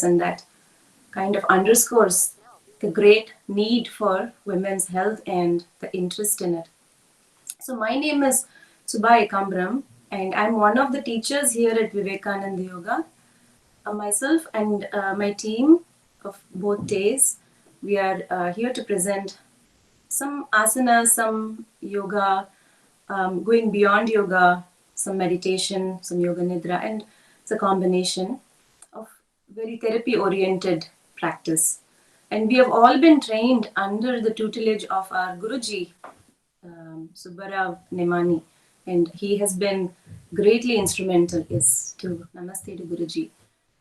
and that kind of underscores the great need for women's health and the interest in it. So my name is Subha Ekambram, and I'm one of the teachers here at Vivekananda Yoga. Myself and my team of both days, we are here to present some asanas, some yoga, going beyond yoga, some meditation, some yoga nidra, and it's a combination of very therapy oriented practice. And we have all been trained under the tutelage of our Guruji, Subbarav Nemani, and he has been greatly instrumental is to Namaste to Guruji,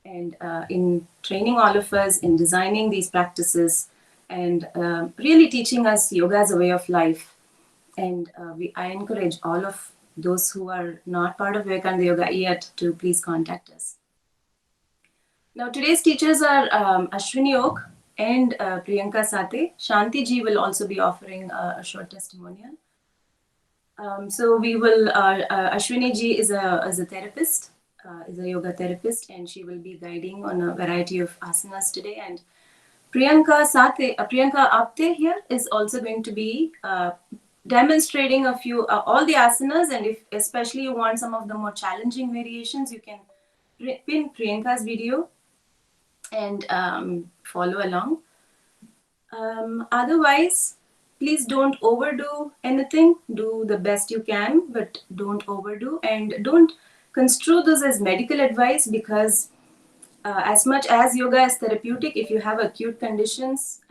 and in training all of us in designing these practices and really teaching us yoga as a way of life. And I encourage all of those who are not part of Vivekananda Yoga yet to please contact us. Now, today's teachers are Ashwini Oak and Priyanka Sate. Shanti ji will also be offering a short testimonial. So we will, Ashwini ji is a therapist, is a yoga therapist, and she will be guiding on a variety of asanas today. And Priyanka Sate, Priyanka Apte here is also going to be demonstrating a few, all the asanas, and if especially you want some of the more challenging variations, you can pin Priyanka's video and follow along. Otherwise, please don't overdo anything. Do the best you can, but don't overdo, and don't construe this as medical advice, because as much as yoga is therapeutic, if you have acute conditions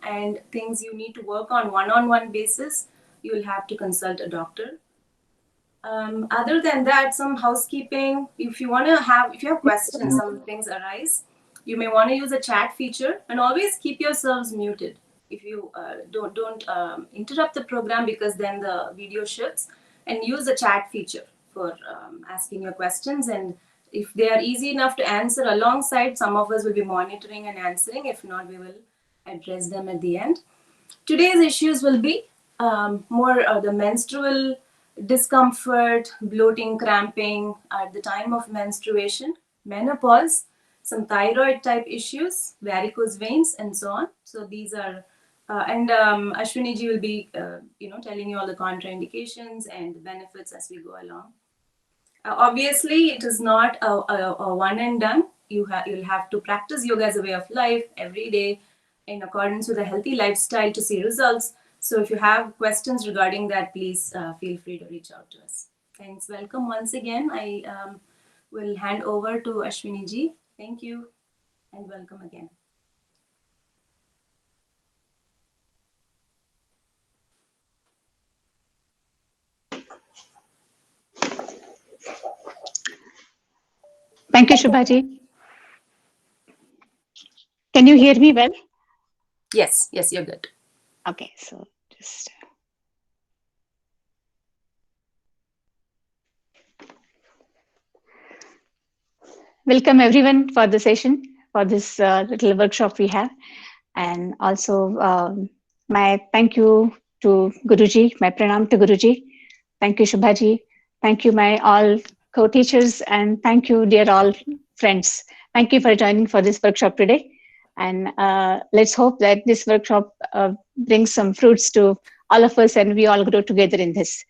and things you need to work on one-on-one basis, you'll have to consult a doctor. Other than that, some housekeeping. If you have questions, some things arise, you may want to use a chat feature, and always keep yourselves muted. If you don't interrupt the program, because then the video shifts, and use the chat feature for asking your questions. And if they are easy enough to answer alongside, some of us will be monitoring and answering. If not, we will address them at the end. Today's issues will be more the menstrual discomfort, bloating, cramping at the time of menstruation, menopause, some thyroid type issues, varicose veins, and so on. So these are, and Ashwini ji will be, telling you all the contraindications and the benefits as we go along. Obviously, it is not a one and done. You'll have to practice yoga as a way of life every day in accordance with a healthy lifestyle to see results. So if you have questions regarding that, please feel free to reach out to us. Thanks. Welcome once again. I will hand over to Ashwini ji. Thank you and welcome again. Thank you, Shubhaji. Can you hear me well? Yes, you're good. Okay, so just. Welcome everyone for the session, for this little workshop we have. And also my thank you to Guruji, my pranam to Guruji. Thank you, Shubhaji. Thank you, my all co-teachers, and thank you, dear all friends. Thank you for joining for this workshop today. And let's hope that this workshop brings some fruits to all of us, and we all grow together in this.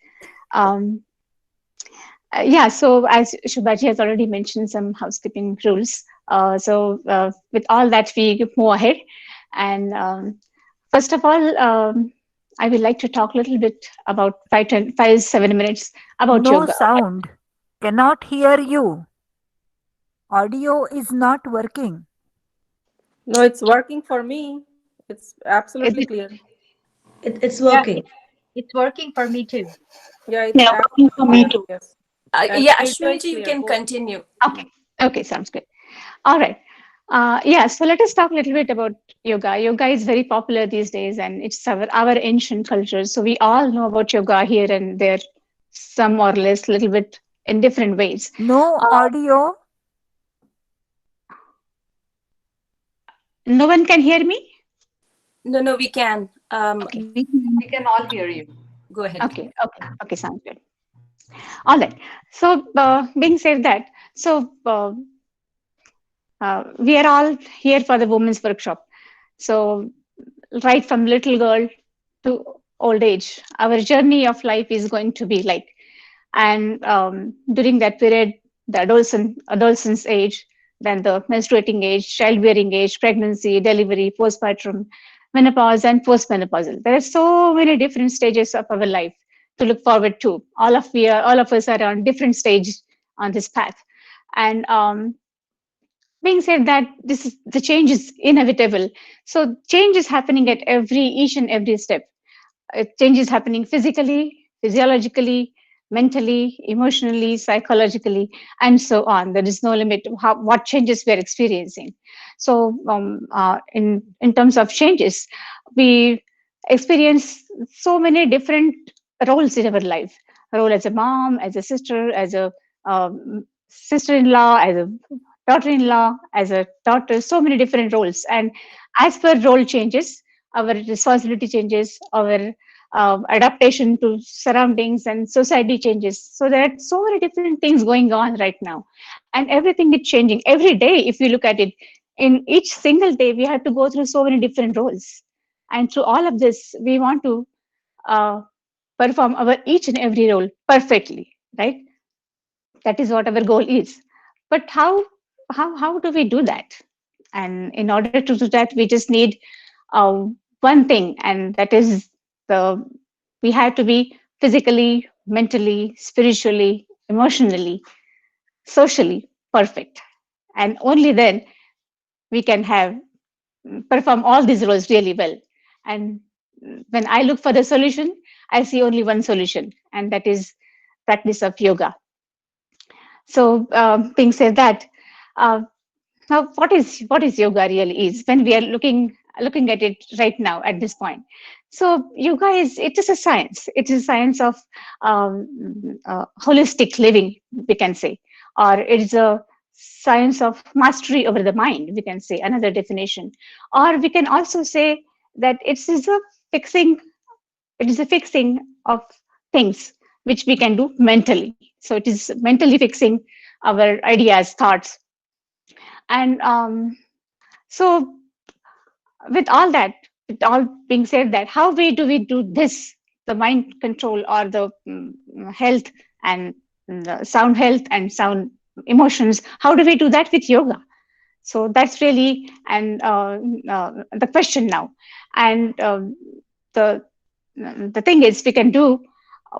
Yeah, so as Shubhaji has already mentioned some housekeeping rules. With all that, we move ahead. And first of all, I would like to talk a little bit about 7 minutes about No yoga. sound. Cannot hear you. Audio is not working. No, it's working for me. It's absolutely clear. It's working. It's working for me too. Yeah, it's Working for me too. Yes. Yeah, Ashwini ji, you can continue. Okay, sounds good. All right. Yeah, so let us talk a little bit about yoga. Yoga is very popular these days, and it's our ancient culture. So we all know about yoga here and there, some more or less, a little bit in different ways. No audio. No one can hear me? No, we can. Okay. We can all hear you. Go ahead. Okay, sounds good. All right. So being said that, so we are all here for the women's workshop. So right from little girl to old age, our journey of life is going to be like, and during that period, the adolescence age, then the menstruating age, childbearing age, pregnancy, delivery, postpartum, menopause, and postmenopausal. There are so many different stages of our life to look forward to. All of us are on different stages on this path. And being said that, the change is inevitable. So change is happening at each and every step. Change is happening physically, physiologically, mentally, emotionally, psychologically, and so on. There is no limit to what changes we are experiencing. So in terms of changes, we experience so many different roles in our life. A role as a mom, as a sister, as a sister-in-law, as a daughter-in-law, as a daughter, so many different roles. And as per role changes, our responsibility changes, our adaptation to surroundings and society changes. So there are so many different things going on right now. And everything is changing every day. If you look at it, in each single day, we have to go through so many different roles. And through all of this, we want to uh, perform our each and every role perfectly, right? That is what our goal is. But how do we do that? And in order to do that, we just need uh, one thing, and that is the we have to be physically, mentally, spiritually, emotionally, socially perfect, and only then we can have perform all these roles really well. And when I look for the solution, I see only one solution, and that is practice of yoga. So being said that, uh, now what is yoga really is when we are looking at it right now at this point. So yoga it is a science. It is a science of holistic living, we can say, or it is a science of mastery over the mind, we can say another definition, or we can also say that fixing it is a fixing of things which we can do mentally. So it is mentally fixing our ideas, thoughts, and so with all that, with all being said that, how do we do this, the mind control or the health and the sound health and sound emotions, how do we do that with yoga? So that's really the question now. And the the thing is, we can do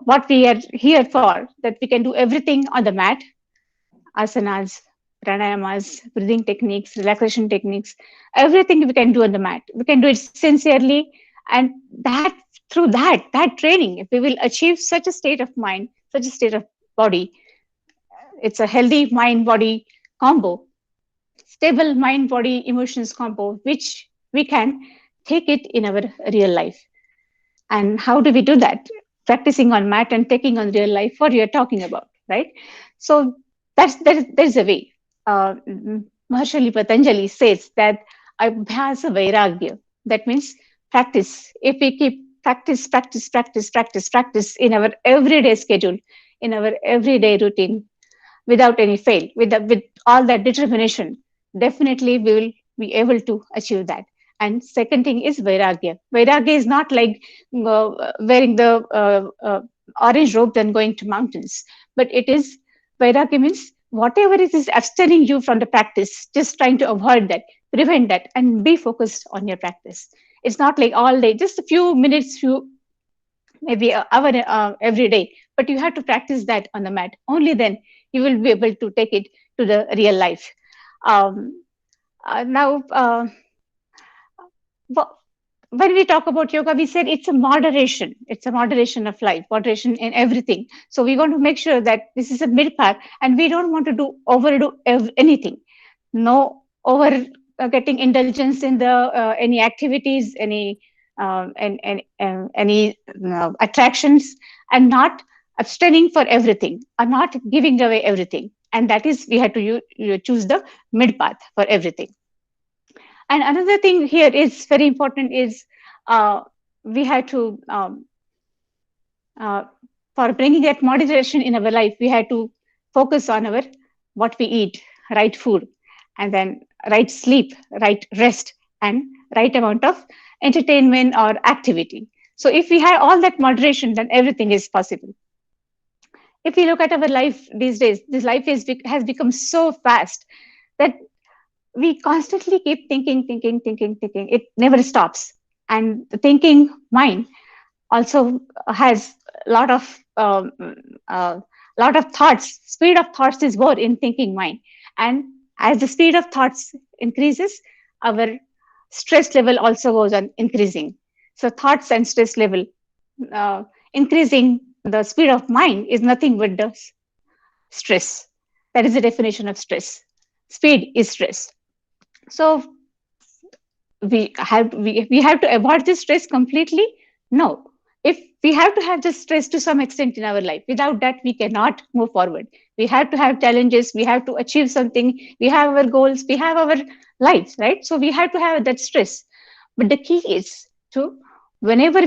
what we are here for, that we can do everything on the mat, asanas, pranayamas, breathing techniques, relaxation techniques, everything we can do on the mat. We can do it sincerely, and that through that training, if we will achieve such a state of mind, such a state of body, it's a healthy mind body combo, stable mind body emotions combo, which we can take it in our real life. And how do we do that? Practicing on mat and taking on real life, what you're talking about, right? So there's a way. Maharshi Patanjali says that abhyasa vairagya. That means practice. If we keep practice in our everyday schedule, in our everyday routine, without any fail, with all that determination, definitely we will be able to achieve that. And second thing is vairagya. Vairagya is not like wearing the orange robe and going to mountains, but it is vairagya means whatever it is abstaining you from the practice, just trying to avoid that, prevent that, and be focused on your practice. It's not like all day, just a few minutes, maybe an hour every day, but you have to practice that on the mat. Only then you will be able to take it to the real life. Now, when we talk about yoga, we said it's a moderation. It's a moderation of life, moderation in everything. So we want to make sure that this is a mid path, and we don't want to overdo anything. No over getting indulgence in the any activities, any attractions, and not abstaining for everything, or not giving away everything. And that is, we have to choose the mid path for everything. And another thing here is very important is we have to for bringing that moderation in our life, we have to focus on what we eat, right food, and then right sleep, right rest, and right amount of entertainment or activity. So if we have all that moderation, then everything is possible. If we look at our life these days, this life has become so fast that we constantly keep thinking. It never stops. And the thinking mind also has a uh, lot of thoughts. Speed of thoughts is more in thinking mind. And as the speed of thoughts increases, our stress level also goes on increasing. So thoughts and stress level uh, increasing the speed of mind is nothing but the stress. That is the definition of stress. Speed is stress. So we have to avoid this stress completely. No, if we have to have this stress to some extent in our life, without that we cannot move forward. We have to have challenges, we have to achieve something, we have our goals, we have our lives, right? So we have to have that stress. But the key is to, whenever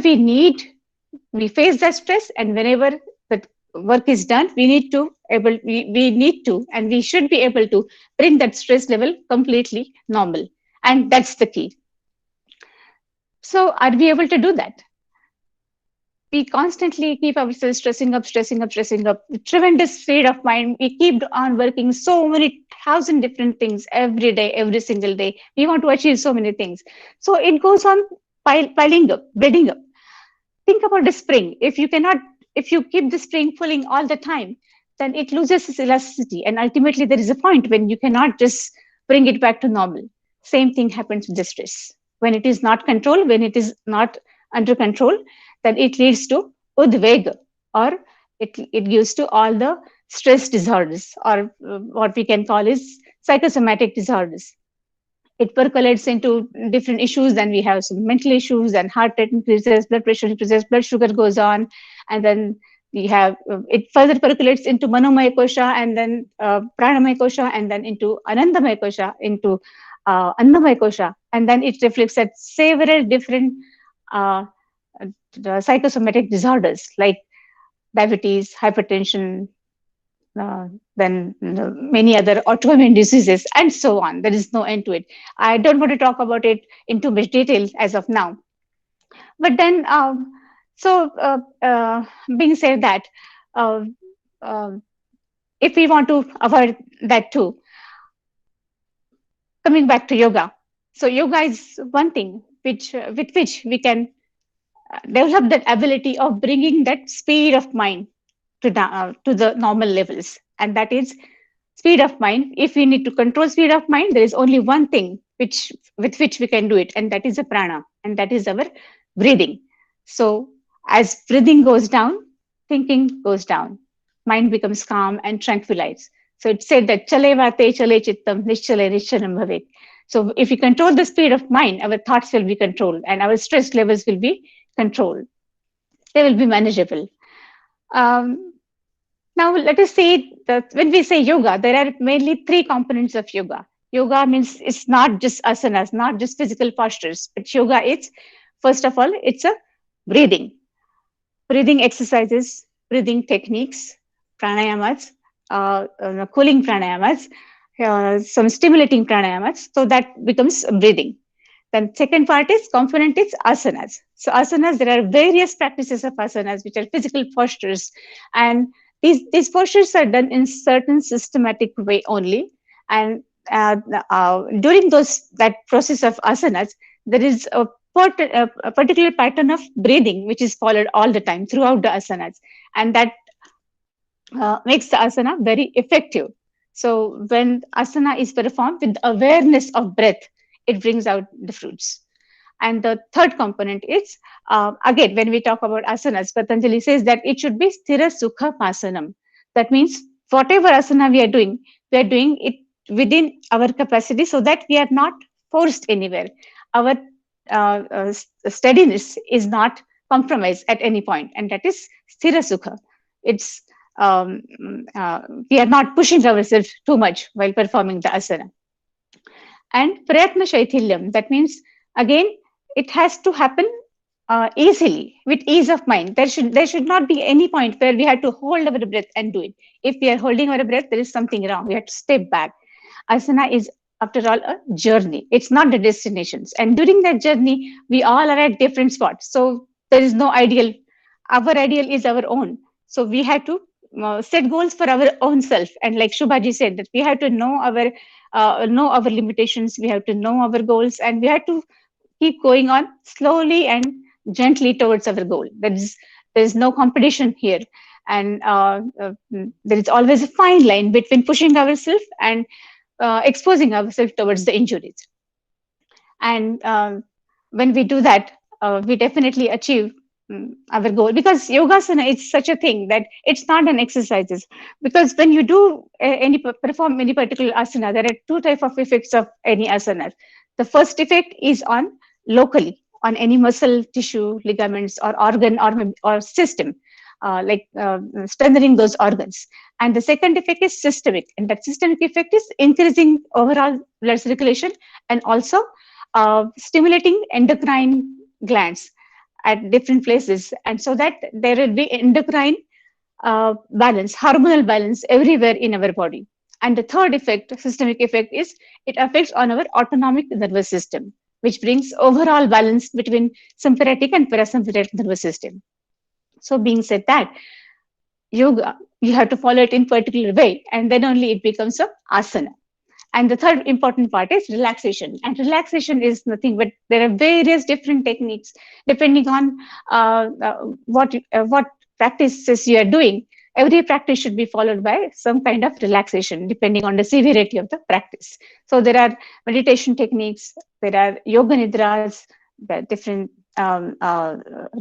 we face that stress, and whenever the work is done, we need to and we should be able to bring that stress level completely normal. And that's the key. So are we able to do that? We constantly keep ourselves stressing up, tremendous state of mind. We keep on working so many thousand different things every day, every single day. We want to achieve so many things. So it goes on piling up, building up. Think about the spring. If you keep the spring pulling all the time, then it loses its elasticity. And ultimately there is a point when you cannot just bring it back to normal. Same thing happens with the stress. When it is not controlled, when it is not under control, then it leads to udvega, or it gives to all the stress disorders, or what we can call is psychosomatic disorders. It percolates into different issues. Then we have some mental issues, and heart rate increases, blood pressure increases, blood sugar goes on, and then we have it further percolates into manomaya kosha, and then pranamaya kosha, and then into anandamaya kosha, into annamaya kosha, and then it reflects at several different uh, psychosomatic disorders like diabetes, hypertension, then many other autoimmune diseases, and so on. There is no end to it. I don't want to talk about it in too much detail as of now. But then, being said that, uh, uh, if we want to avoid that too, coming back to yoga. So yoga is one thing with which we can develop that ability of bringing that speed of mind to the normal levels, and that is speed of mind. If we need to control speed of mind, there is only one thing with which we can do it, and that is a prana, and that is our breathing. So as breathing goes down, thinking goes down, mind becomes calm and tranquilized. So it said that chale vate chale chittam nischale nischanam bhavet. So if we control the speed of mind, our thoughts will be controlled and our stress levels will be controlled. They will be manageable. Now, let us say that when we say yoga, there are mainly three components of yoga. Yoga means it's not just asanas, not just physical postures, but yoga is, first of all, it's a breathing exercises, breathing techniques, pranayamas, cooling pranayamas, some stimulating pranayamas. So that becomes breathing. Then second part is component is asanas. So asanas, there are various practices of asanas, which are physical postures. And these postures are done in certain systematic way only. And during that process of asanas, there is a particular pattern of breathing, which is followed all the time throughout the asanas. And that makes the asana very effective. So when asana is performed with awareness of breath, it brings out the fruits. And the third component is, again, when we talk about asanas, Patanjali says that it should be sthira sukha pasanam. That means whatever asana we are doing it within our capacity, so that we are not forced anywhere. Our steadiness is not compromised at any point, and that is sthira sukha. It's we are not pushing ourselves too much while performing the asana. And prayatna shaithilyam, that means again it has to happen easily, with ease of mind. There should not be any point where we have to hold our breath and do it. If we are holding our breath, there is something wrong. We have to step back. Asana is after all, a journey. It's not the destinations. And during that journey, we all are at different spots. So there is no ideal. Our ideal is our own. So we have to set goals for our own self. And like Shubhaji said, that we have to know our limitations. We have to know our goals, and we have to keep going on slowly and gently towards our goal. There is no competition here, and there is always a fine line between pushing ourselves and exposing ourselves towards the injuries. And when we do that, we definitely achieve our goal, because yogasana is such a thing that it's not an exercises. Because when you do perform any particular asana, there are two types of effects of any asana. The first effect is on locally on any muscle tissue, ligaments, or organ, or system, strengthening those organs. And the second effect is systemic, and that systemic effect is increasing overall blood circulation, and also stimulating endocrine glands at different places, and so that there will be endocrine balance, hormonal balance everywhere in our body. And the third effect, systemic effect, is it affects on our autonomic nervous system, which brings overall balance between sympathetic and parasympathetic nervous system. So being said that, yoga, you have to follow it in particular way, and then only it becomes a asana. And the third important part is relaxation. And relaxation is nothing but there are various different techniques depending on what practices you are doing. Every practice should be followed by some kind of relaxation depending on the severity of the practice. So there are meditation techniques, there are yoga nidras, there are different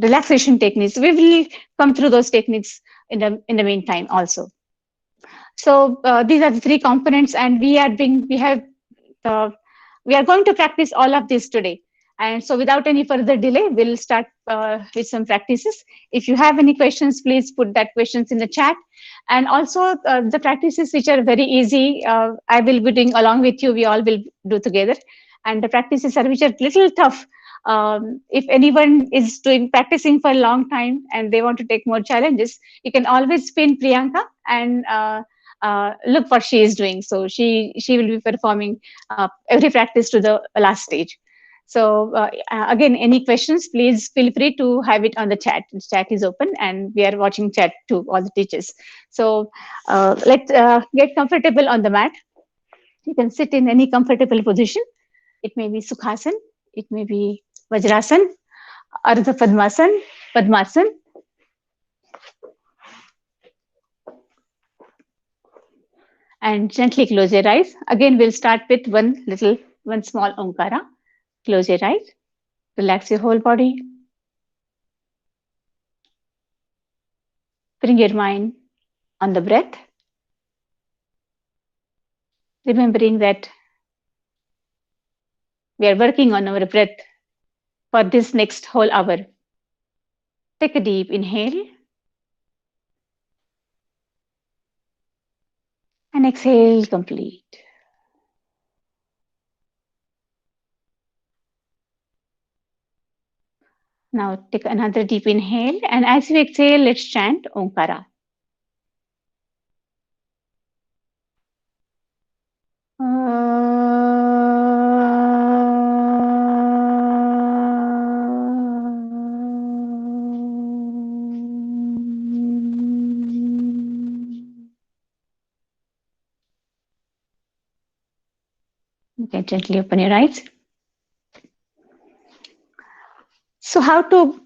relaxation techniques. We will come through those techniques in the meantime also. So these are the three components, and we are going to practice all of this today. And so without any further delay, we'll start with some practices. If you have any questions, please put that questions in the chat. And also the practices which are very easy, I will be doing along with you, we all will do together. And the practices which are little tough, if anyone is practicing for a long time and they want to take more challenges, you can always pin Priyanka and look what she is doing. So she will be performing every practice to the last stage. So again, any questions, please feel free to have it on the chat. The chat is open, and we are watching chat to all the teachers. So let's get comfortable on the mat. You can sit in any comfortable position. It may be Sukhasana, it may be Vajrasana, Ardha Padmasana, Padmasana. And gently close your eyes. Again, we'll start with one small Omkara. Close your eyes. Relax your whole body. Bring your mind on the breath. Remembering that we are working on our breath for this next whole hour. Take a deep inhale. And exhale, complete. Now take another deep inhale, and as you exhale, let's chant Omkara. You can gently open your eyes. So how to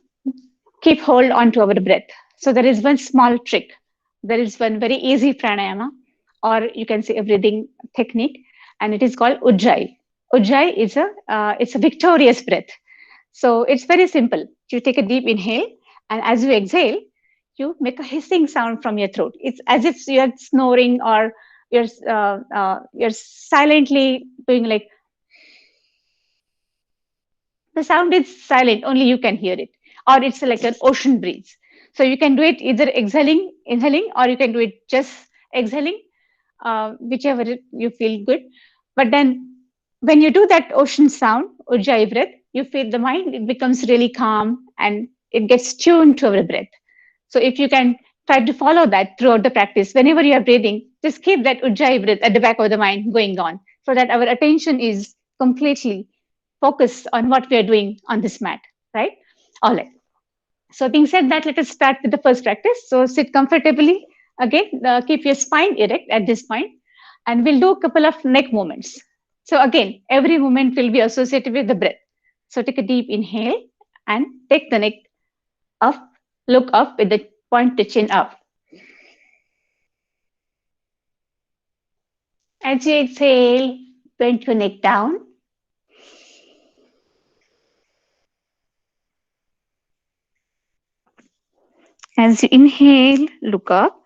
keep hold on to our breath? So there is one small trick. There is one very easy pranayama, or you can say a breathing technique, and it is called Ujjayi. Ujjayi is it's a victorious breath. So it's very simple. You take a deep inhale, and as you exhale, you make a hissing sound from your throat. It's as if you're snoring, or you're silently doing like. The sound is silent, only you can hear it, or it's like an ocean breeze. So you can do it either inhaling, or you can do it just exhaling, whichever you feel good. But then when you do that ocean sound, Ujjayi breath, you feel the mind, it becomes really calm and it gets tuned to our breath. So if you can try to follow that throughout the practice, whenever you are breathing, just keep that Ujjayi breath at the back of the mind going on. so that our attention is completely focused on what we are doing on this mat, right? All right. So being said that, let us start with the first practice. So sit comfortably. Again, keep your spine erect at this point, and we'll do a couple of neck movements. So again, every movement will be associated with the breath. So take a deep inhale and take the neck up, look up with the point the chin up. As you exhale, bend your neck down. As you inhale, look up.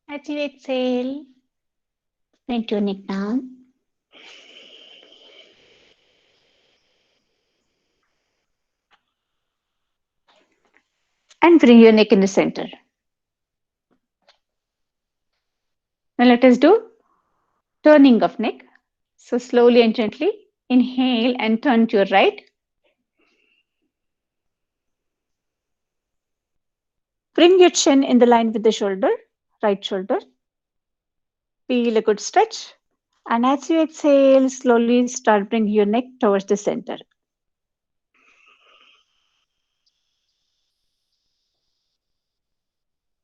As you exhale, bend your neck down. And bring your neck in the center. Now let us do turning of neck. So slowly and gently, inhale and turn to your right. Bring your chin in the line with the shoulder, right shoulder. Feel a good stretch. And as you exhale, slowly start bringing your neck towards the center.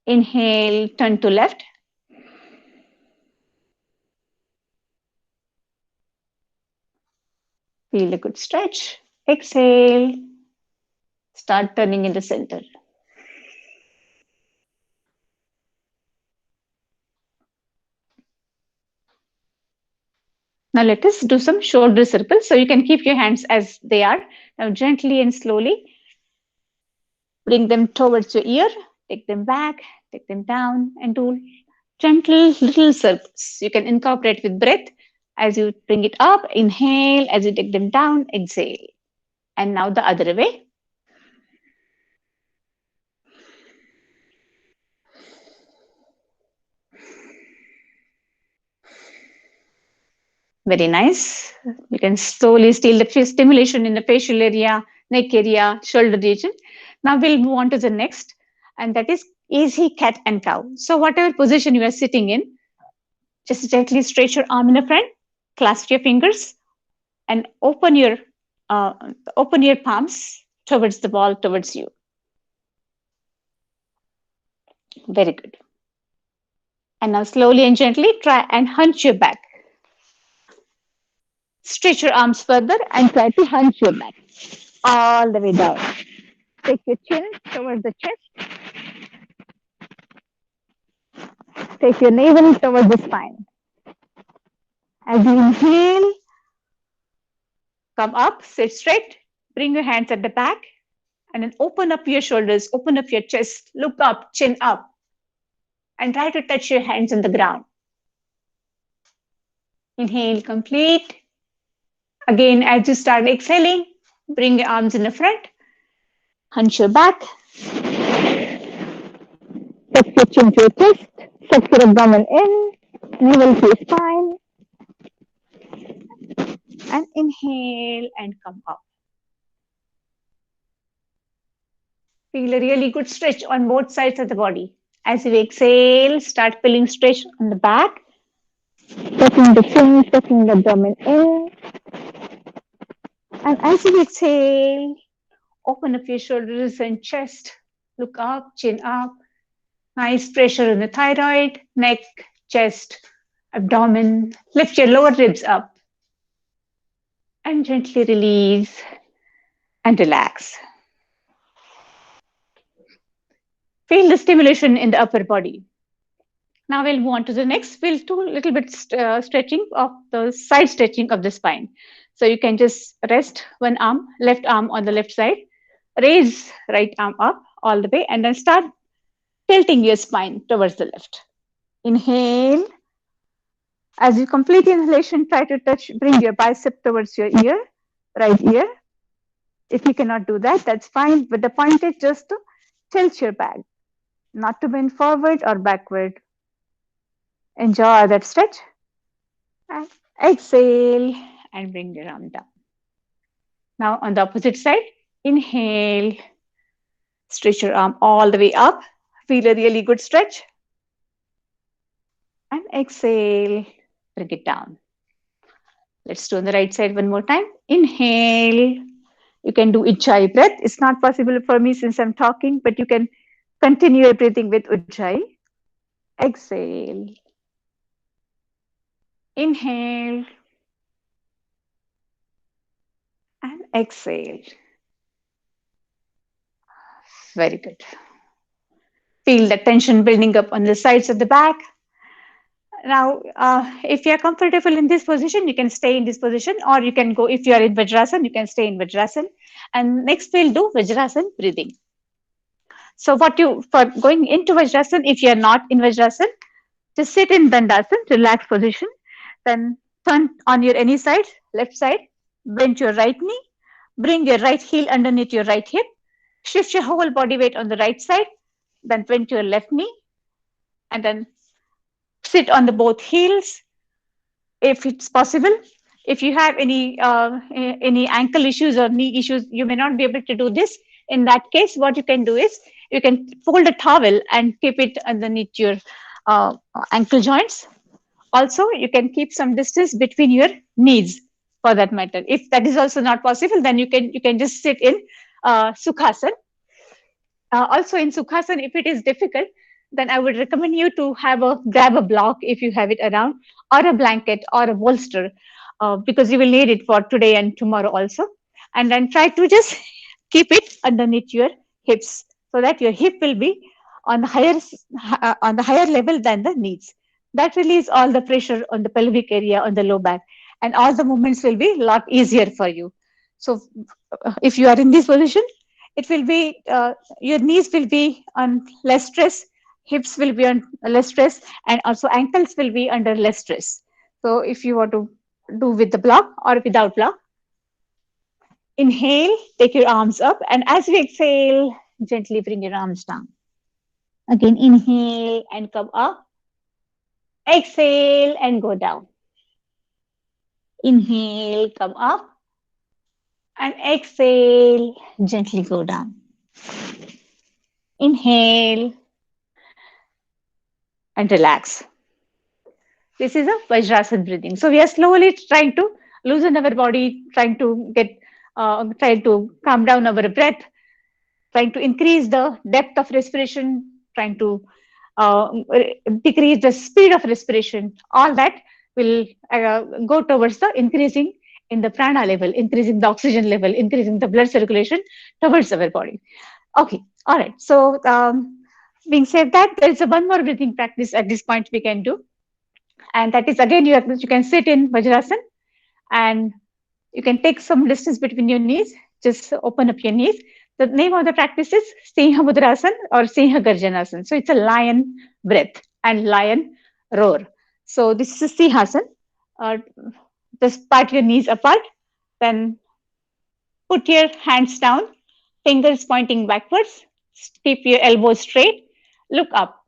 Inhale, turn to left. Feel a good stretch. Exhale, start turning in the center. Now let us do some shoulder circles. So you can keep your hands as they are. Now gently and slowly bring them towards your ear, take them back, take them down, and do gentle little circles. You can incorporate with breath as you bring it up, inhale, as you take them down, exhale. And now the other way. Very nice. You can slowly steal the stimulation in the facial area, neck area, shoulder region. Now we'll move on to the next, and that is easy cat and cow. So whatever position you are sitting in, just gently stretch your arm in the front, clasp your fingers, and open your palms towards the ball, towards you. Very good. And now slowly and gently try and hunch your back. Stretch your arms further and try to hunch your back all the way down. Take your chin towards the chest. Take your navel towards the spine. As you inhale, come up, sit straight, bring your hands at the back, and then open up your shoulders, open up your chest, look up, chin up, and try to touch your hands on the ground. Inhale, complete. Again, as you start exhaling, bring your arms in the front, hunch your back, tuck your chin to your chest, suck your abdomen in, navel to your spine, and inhale and come up. Feel a really good stretch on both sides of the body. As you exhale, start feeling stretch on the back, tucking the chin, tucking the abdomen in. And as you exhale, open up your shoulders and chest, look up, chin up. Nice pressure on the thyroid, neck, chest, abdomen. Lift your lower ribs up. And gently release and relax. Feel the stimulation in the upper body. Now we'll move on to the next. We'll do a little bit stretching of the side stretching of the spine. So you can just rest one arm, left arm on the left side, raise right arm up all the way, and then start tilting your spine towards the left. Inhale. As you complete inhalation, try to bring your bicep towards your ear, right ear. If you cannot do that, that's fine. But the point is just to tilt your back, not to bend forward or backward. Enjoy that stretch. And exhale and bring your arm down. Now on the opposite side, inhale, stretch your arm all the way up, Feel a really good stretch. And exhale, bring it down. Let's do on the right side one more time. Inhale. You can do Ujjayi breath. It's not possible for me since I'm talking, but you can continue your breathing with Ujjayi. Exhale. Inhale. And exhale. Very good. Feel the tension building up on the sides of the back. Now, if you're comfortable in this position, you can stay in this position, or you can go, if you're in Vajrasana, you can stay in Vajrasana. And next we'll do Vajrasana breathing. So for going into Vajrasana, if you're not in Vajrasana, just sit in Dandasana, relaxed position. Then turn on your any side, left side, bend your right knee, bring your right heel underneath your right hip, shift your whole body weight on the right side, then bend your left knee, and then sit on the both heels if it's possible. If you have any ankle issues or knee issues, you may not be able to do this. In that case, what you can do is you can fold a towel and keep it underneath your ankle joints. Also, you can keep some distance between your knees for that matter. If that is also not possible, then you can just sit in Sukhasana. Also in Sukhasana, if it is difficult, then I would recommend you to grab a block if you have it around, or a blanket or a bolster, because you will need it for today and tomorrow also. And then try to just keep it underneath your hips so that your hip will be on the higher level than the knees. That release all the pressure on the pelvic area, on the low back, and all the movements will be a lot easier for you. So if you are in this position, it will be your knees will be on less stress, hips will be on less stress, and also ankles will be under less stress. So if you want to do with the block or without block, inhale, take your arms up, and as we exhale, gently bring your arms down. Again, inhale and come up. Exhale and go down. Inhale, come up. And exhale, gently go down. Inhale and relax. This is a Vajrasana breathing. So we are slowly trying to loosen our body, trying to calm down our breath, trying to increase the depth of respiration, trying to decrease the speed of respiration. All that will go towards the increasing in the prana level, increasing the oxygen level, increasing the blood circulation towards our body. Okay, all right. So being said that, there is one more breathing practice at this point we can do. And that is, again, you can sit in Vajrasana and you can take some distance between your knees. Just open up your knees. The name of the practice is Singha Mudrasana or Singha Garjanasana. So it's a lion breath and lion roar. So this is a Singhasana. Just part your knees apart. Then put your hands down, fingers pointing backwards. Keep your elbows straight. Look up.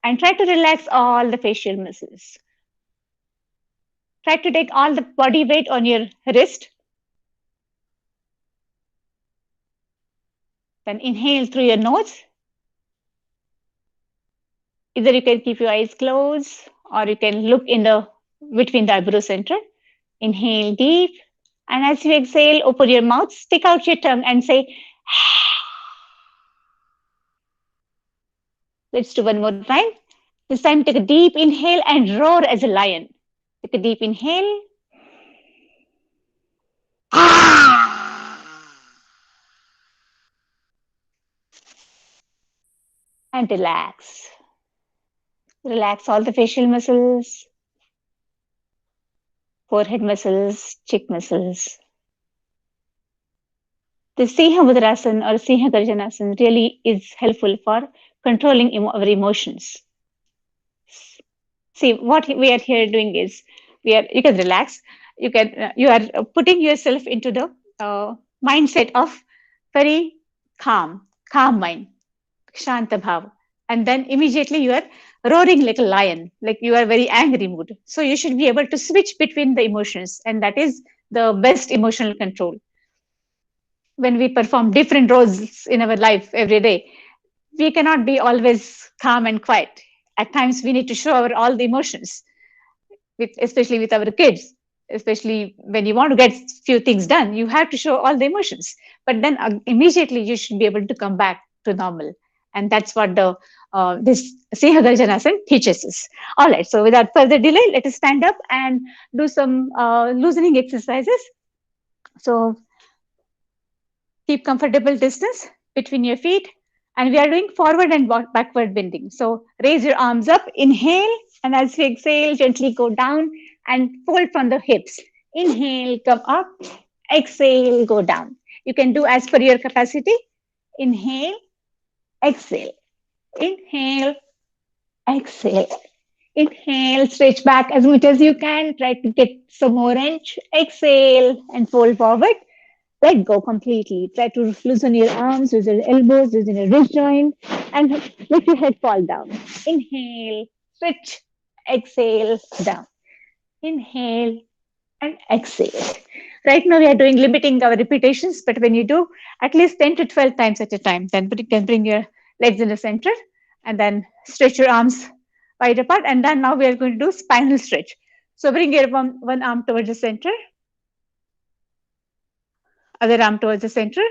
And try to relax all the facial muscles. Try to take all the body weight on your wrist. Then inhale through your nose. Either you can keep your eyes closed or you can look in between the eyebrow center. Inhale deep. And as you exhale, open your mouth, stick out your tongue and say, let's do one more time. This time take a deep inhale and roar as a lion. Take a deep inhale. And relax. Relax all the facial muscles, forehead muscles, cheek muscles. The Singha Mudrasana or Singha Garjanasana really is helpful for controlling our emotions. See, what we are here doing is, you can relax. You are putting yourself into the mindset of very calm mind, Shanta Bhava. And then immediately you are roaring like a lion, like you are very angry mood. So you should be able to switch between the emotions, and that is the best emotional control. When we perform different roles in our life every day, we cannot be always calm and quiet. At times, we need to show all the emotions, especially with our kids. Especially when you want to get few things done, you have to show all the emotions. But then immediately you should be able to come back to normal, and that's what the this Sinhagarjanasana teaches us. All right. So without further delay, let us stand up and do some loosening exercises. So keep comfortable distance between your feet. And we are doing forward and backward bending. So raise your arms up, inhale, and as you exhale, gently go down and fold from the hips. Inhale, come up, exhale, go down. You can do as per your capacity. Inhale, exhale, inhale, exhale. Inhale, stretch back as much as you can. Try to get some more inch. Exhale and fold forward. Let go completely. Try to loosen your arms, loosen your elbows, loosen your wrist joint, and let your head fall down. Inhale, stretch, exhale, down. Inhale and exhale. Right now, we are doing limiting our repetitions, but when you do at least 10 to 12 times at a time, then you can bring your legs in the center and then stretch your arms wide apart. And then now we are going to do spinal stretch. So bring your one arm towards the center, other arm towards the center,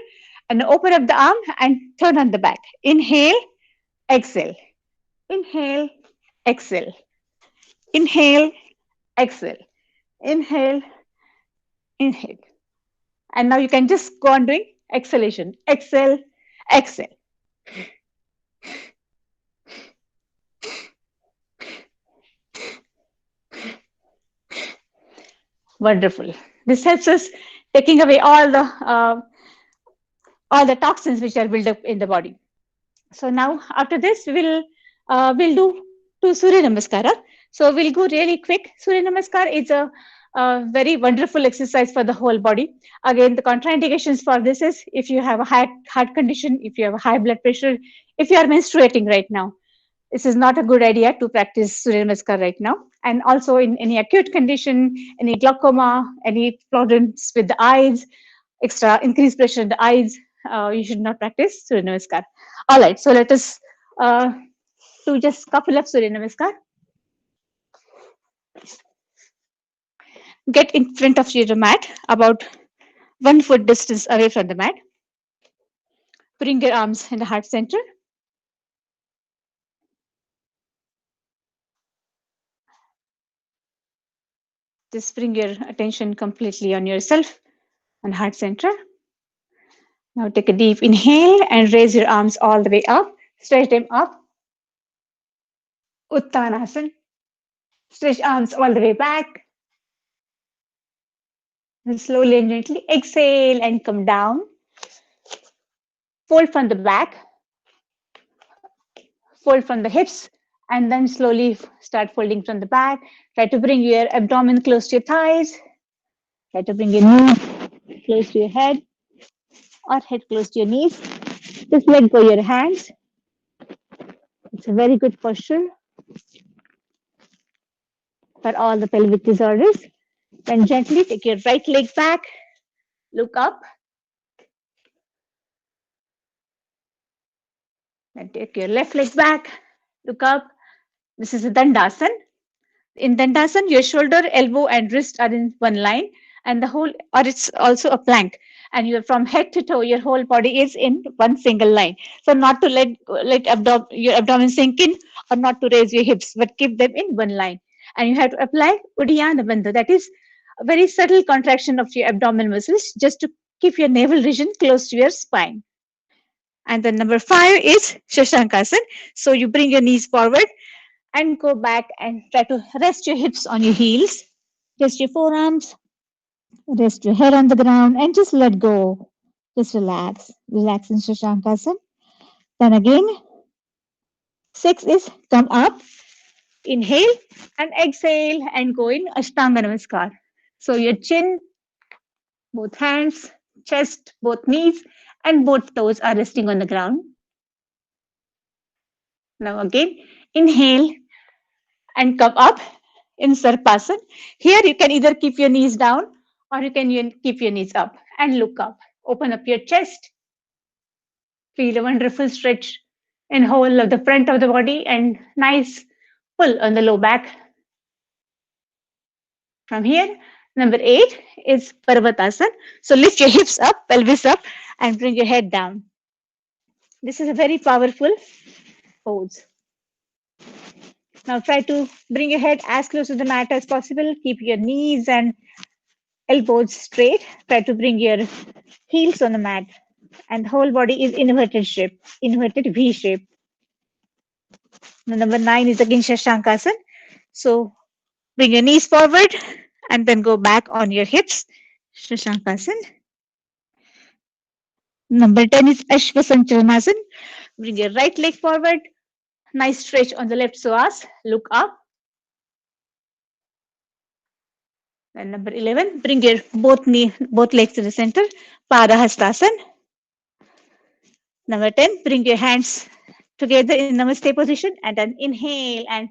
and open up the arm and turn on the back. Inhale, exhale. Inhale, exhale. Inhale, exhale. Inhale, inhale. And now you can just go on doing exhalation. Exhale, exhale. Wonderful. This helps us taking away all the toxins which are built up in the body. So now after this, we'll do two Surya Namaskara. So we'll go really quick. Surya Namaskar is a very wonderful exercise for the whole body. Again, the contraindications for this is if you have a heart condition, if you have a high blood pressure, if you are menstruating right now. This is not a good idea to practice Surya Namaskar right now. And also in any acute condition, any glaucoma, any problems with the eyes, extra increased pressure in the eyes, you should not practice Surya Namaskar. All right, so let us do just couple of Surya Namaskar. Get in front of your mat, about 1 foot distance away from the mat. Bring your arms in the heart center. Just bring your attention completely on yourself and heart center. Now take a deep inhale and raise your arms all the way up. Stretch them up. Uttanasana. Stretch arms all the way back. And slowly and gently exhale and come down. Fold from the back. Fold from the hips. And then slowly start folding from the back. Try to bring your abdomen close to your thighs. Try to bring your knees close to your head or head close to your knees. Just let go your hands. It's a very good posture for all the pelvic disorders. Then gently take your right leg back. Look up. Then take your left leg back. Look up. This is a Dandasana. In Dandasana, your shoulder, elbow, and wrist are in one line, and the whole, or it's also a plank. And you're from head to toe, your whole body is in one single line. So not to let your abdomen sink in, or not to raise your hips, but keep them in one line. And you have to apply Uddiyana Bandha. That is a very subtle contraction of your abdominal muscles, just to keep your navel region close to your spine. And then number 5 is Shashankasana. So you bring your knees forward and go back and try to rest your hips on your heels. Rest your forearms. Rest your head on the ground and just let go. Just relax. Relax in Shashankasana. Then again, 6 is come up. Inhale and exhale and go in Ashtanga Namaskar. So your chin, both hands, chest, both knees, and both toes are resting on the ground. Now again, inhale and come up in Sarpasana. Here you can either keep your knees down or you can keep your knees up and look up. Open up your chest. Feel a wonderful stretch in whole of the front of the body and nice pull on the low back. From here, number 8 is Parvatasana. So lift your hips up, pelvis up, and bring your head down. This is a very powerful pose. Now try to bring your head as close to the mat as possible. Keep your knees and elbows straight. Try to bring your heels on the mat. And the whole body is inverted shape, inverted V shape. Now, number 9 is again Shashankasana. So bring your knees forward and then go back on your hips. Shashankasana. Number 10 is Ashvasanchalanasana. Bring your right leg forward. Nice stretch on the left psoas. Look up. And number 11, bring your both legs to the center. Padahastasana. Number 10, bring your hands together in Namaste position and then inhale and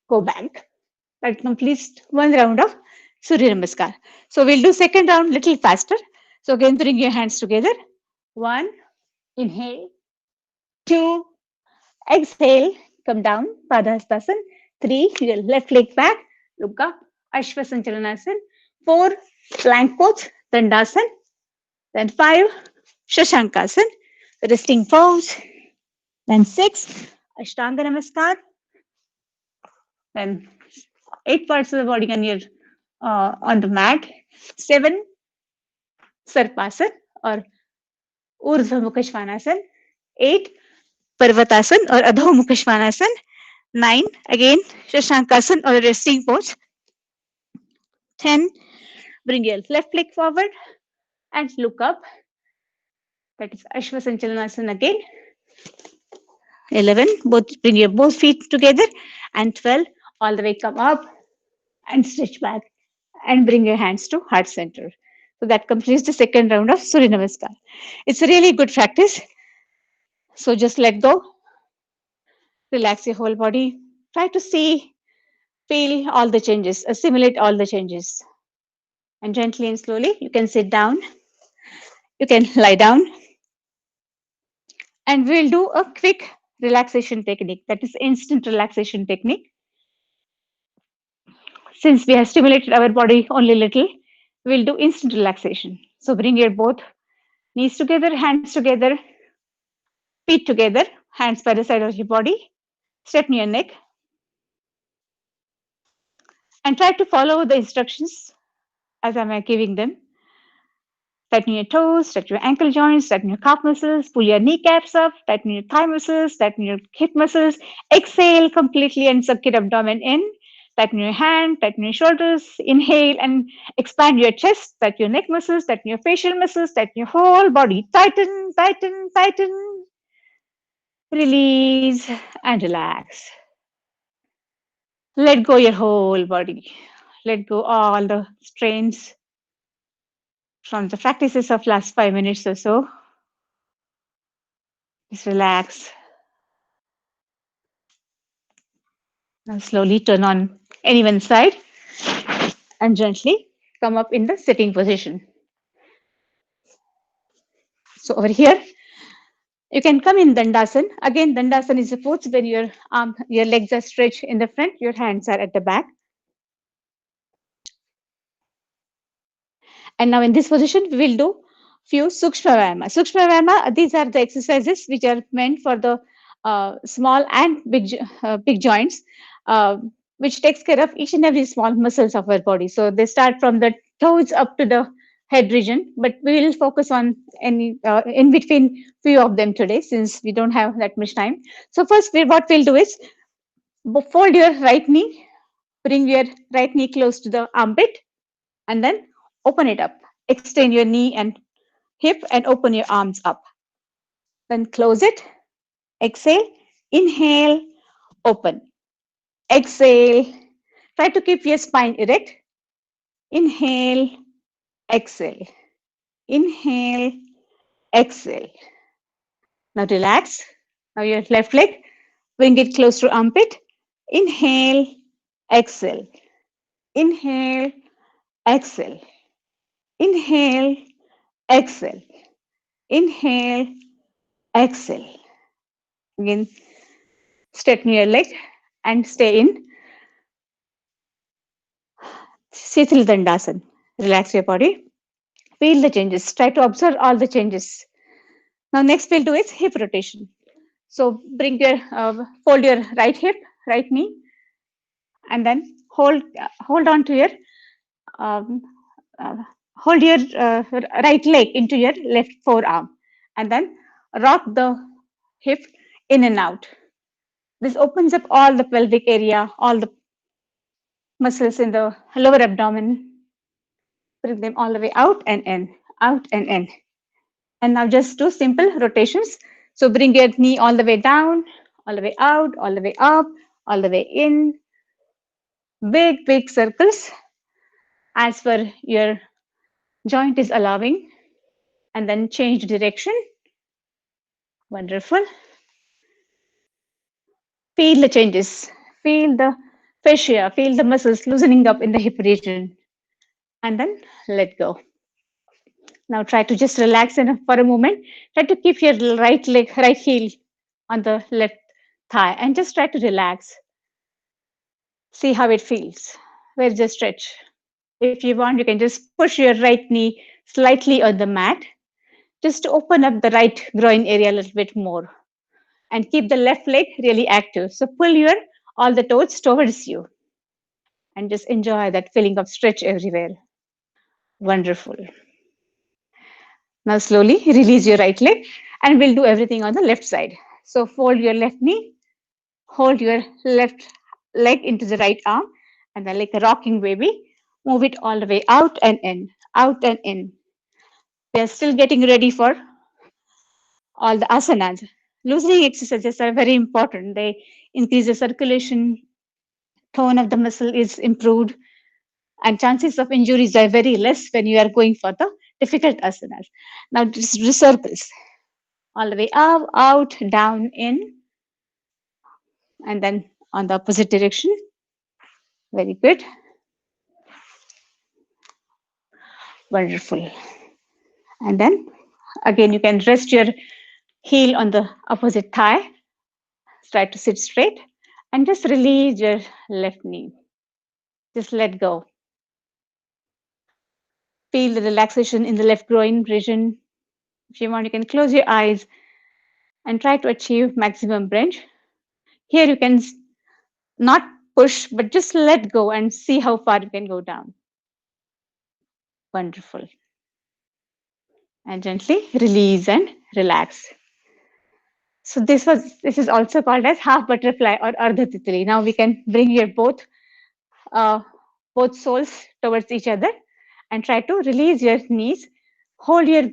go back. That completes one round of Surya Namaskar. So we'll do second round little faster. So again, bring your hands together. 1, inhale. 2, exhale, come down, Padahastasana. 3, your left leg back, look up, Ashvasanchalanasana. 4, plank pose, Dandasana. Then 5, Shashankasana, resting pose. Then 6, Ashtanga Namaskar. Then 8 parts of the body on the mat. 7, Sarpasana or Urdhva Mukha Svanasana. 8, Parvatasana or Adho Mukha Svanasana. 9, again, Shashankasana or resting pose. 10, bring your left leg forward and look up. That is Ashvasanchalanasana again. 11, bring your both feet together. And 12, all the way come up and stretch back and bring your hands to heart center. So that completes the second round of Surya Namaskar. It's a really good practice. So just let go. Relax your whole body. Try to see, feel all the changes, assimilate all the changes. And gently and slowly, you can sit down. You can lie down. And we'll do a quick relaxation technique. That is instant relaxation technique. Since we have stimulated our body only little, we'll do instant relaxation. So bring your both knees together, hands together, feet together, hands by the side of your body, straighten your neck, and try to follow the instructions as I'm giving them. Tighten your toes, tighten your ankle joints, tighten your calf muscles, pull your kneecaps up, tighten your thigh muscles, tighten your hip muscles. Exhale completely and suck your abdomen in. Tighten your hand, tighten your shoulders. Inhale and expand your chest, tighten your neck muscles, tighten your facial muscles, tighten your whole body. Tighten, tighten, tighten. Release and relax. Let go your whole body. Let go all the strains from the practices of last 5 minutes or so. Just relax. Now slowly turn on any one side and gently come up in the sitting position. So over here, you can come in Dandasana. Again, Dandasana is a pose when your legs are stretched in the front, your hands are at the back. And now in this position, we will do few Sukshma Vyayama. Sukshma Vyayama, these are the exercises which are meant for the small and big joints, which takes care of each and every small muscles of our body. So they start from the toes up to the head region, but we will focus on any in between few of them today since we don't have that much time. So first, what we'll do is fold your right knee, bring your right knee close to the armpit, and then open it up. Extend your knee and hip and open your arms up. Then close it. Exhale. Inhale. Open. Exhale. Try to keep your spine erect. Inhale. Exhale. Inhale. Exhale. Now relax. Now your left leg. Bring it close to armpit. Inhale. Exhale. Inhale. Exhale. Inhale. Exhale. Inhale. Exhale. Again, straighten your leg and stay in Shithil Dandasana. Relax your body. Feel the changes. Try to observe all the changes. Now, next we'll do is hip rotation. So bring your fold your right hip, right knee, and then hold on to your um, uh, hold your right leg into your left forearm, and then rock the hip in and out. This opens up all the pelvic area, all the muscles in the lower abdomen. Bring them all the way out and in, out and in. And now just do simple rotations. So bring your knee all the way down, all the way out, all the way up, all the way in. Big, big circles as per your joint is allowing. And then change direction. Wonderful. Feel the changes. Feel the fascia, feel the muscles loosening up in the hip region. And then let go. Now try to just relax for a moment. Try to keep your right leg, right heel on the left thigh and just try to relax. See how it feels. Where's the stretch? If you want, you can just push your right knee slightly on the mat, just to open up the right groin area a little bit more. And keep the left leg really active. So pull your all the toes towards you and just enjoy that feeling of stretch everywhere. Wonderful. Now slowly release your right leg and we'll do everything on the left side. So fold your left knee, hold your left leg into the right arm, and then like a rocking baby, move it all the way out and in, out and in. We are still getting ready for all the asanas. Loosening exercises are very important. They increase the circulation, tone of the muscle is improved, and chances of injuries are very less when you are going for the difficult asanas. Now just do circles all the way up, out, down, in, and then on the opposite direction. Very good. Wonderful. And then again, you can rest your heel on the opposite thigh. Try to sit straight and just release your left knee. Just let go. Feel the relaxation in the left groin region. If you want, you can close your eyes and try to achieve maximum range. Here you can not push, but just let go and see how far you can go down. Wonderful. And gently release and relax. So this is also called as half butterfly or Ardha Titli. Now we can bring your both soles towards each other and try to release your knees. Hold your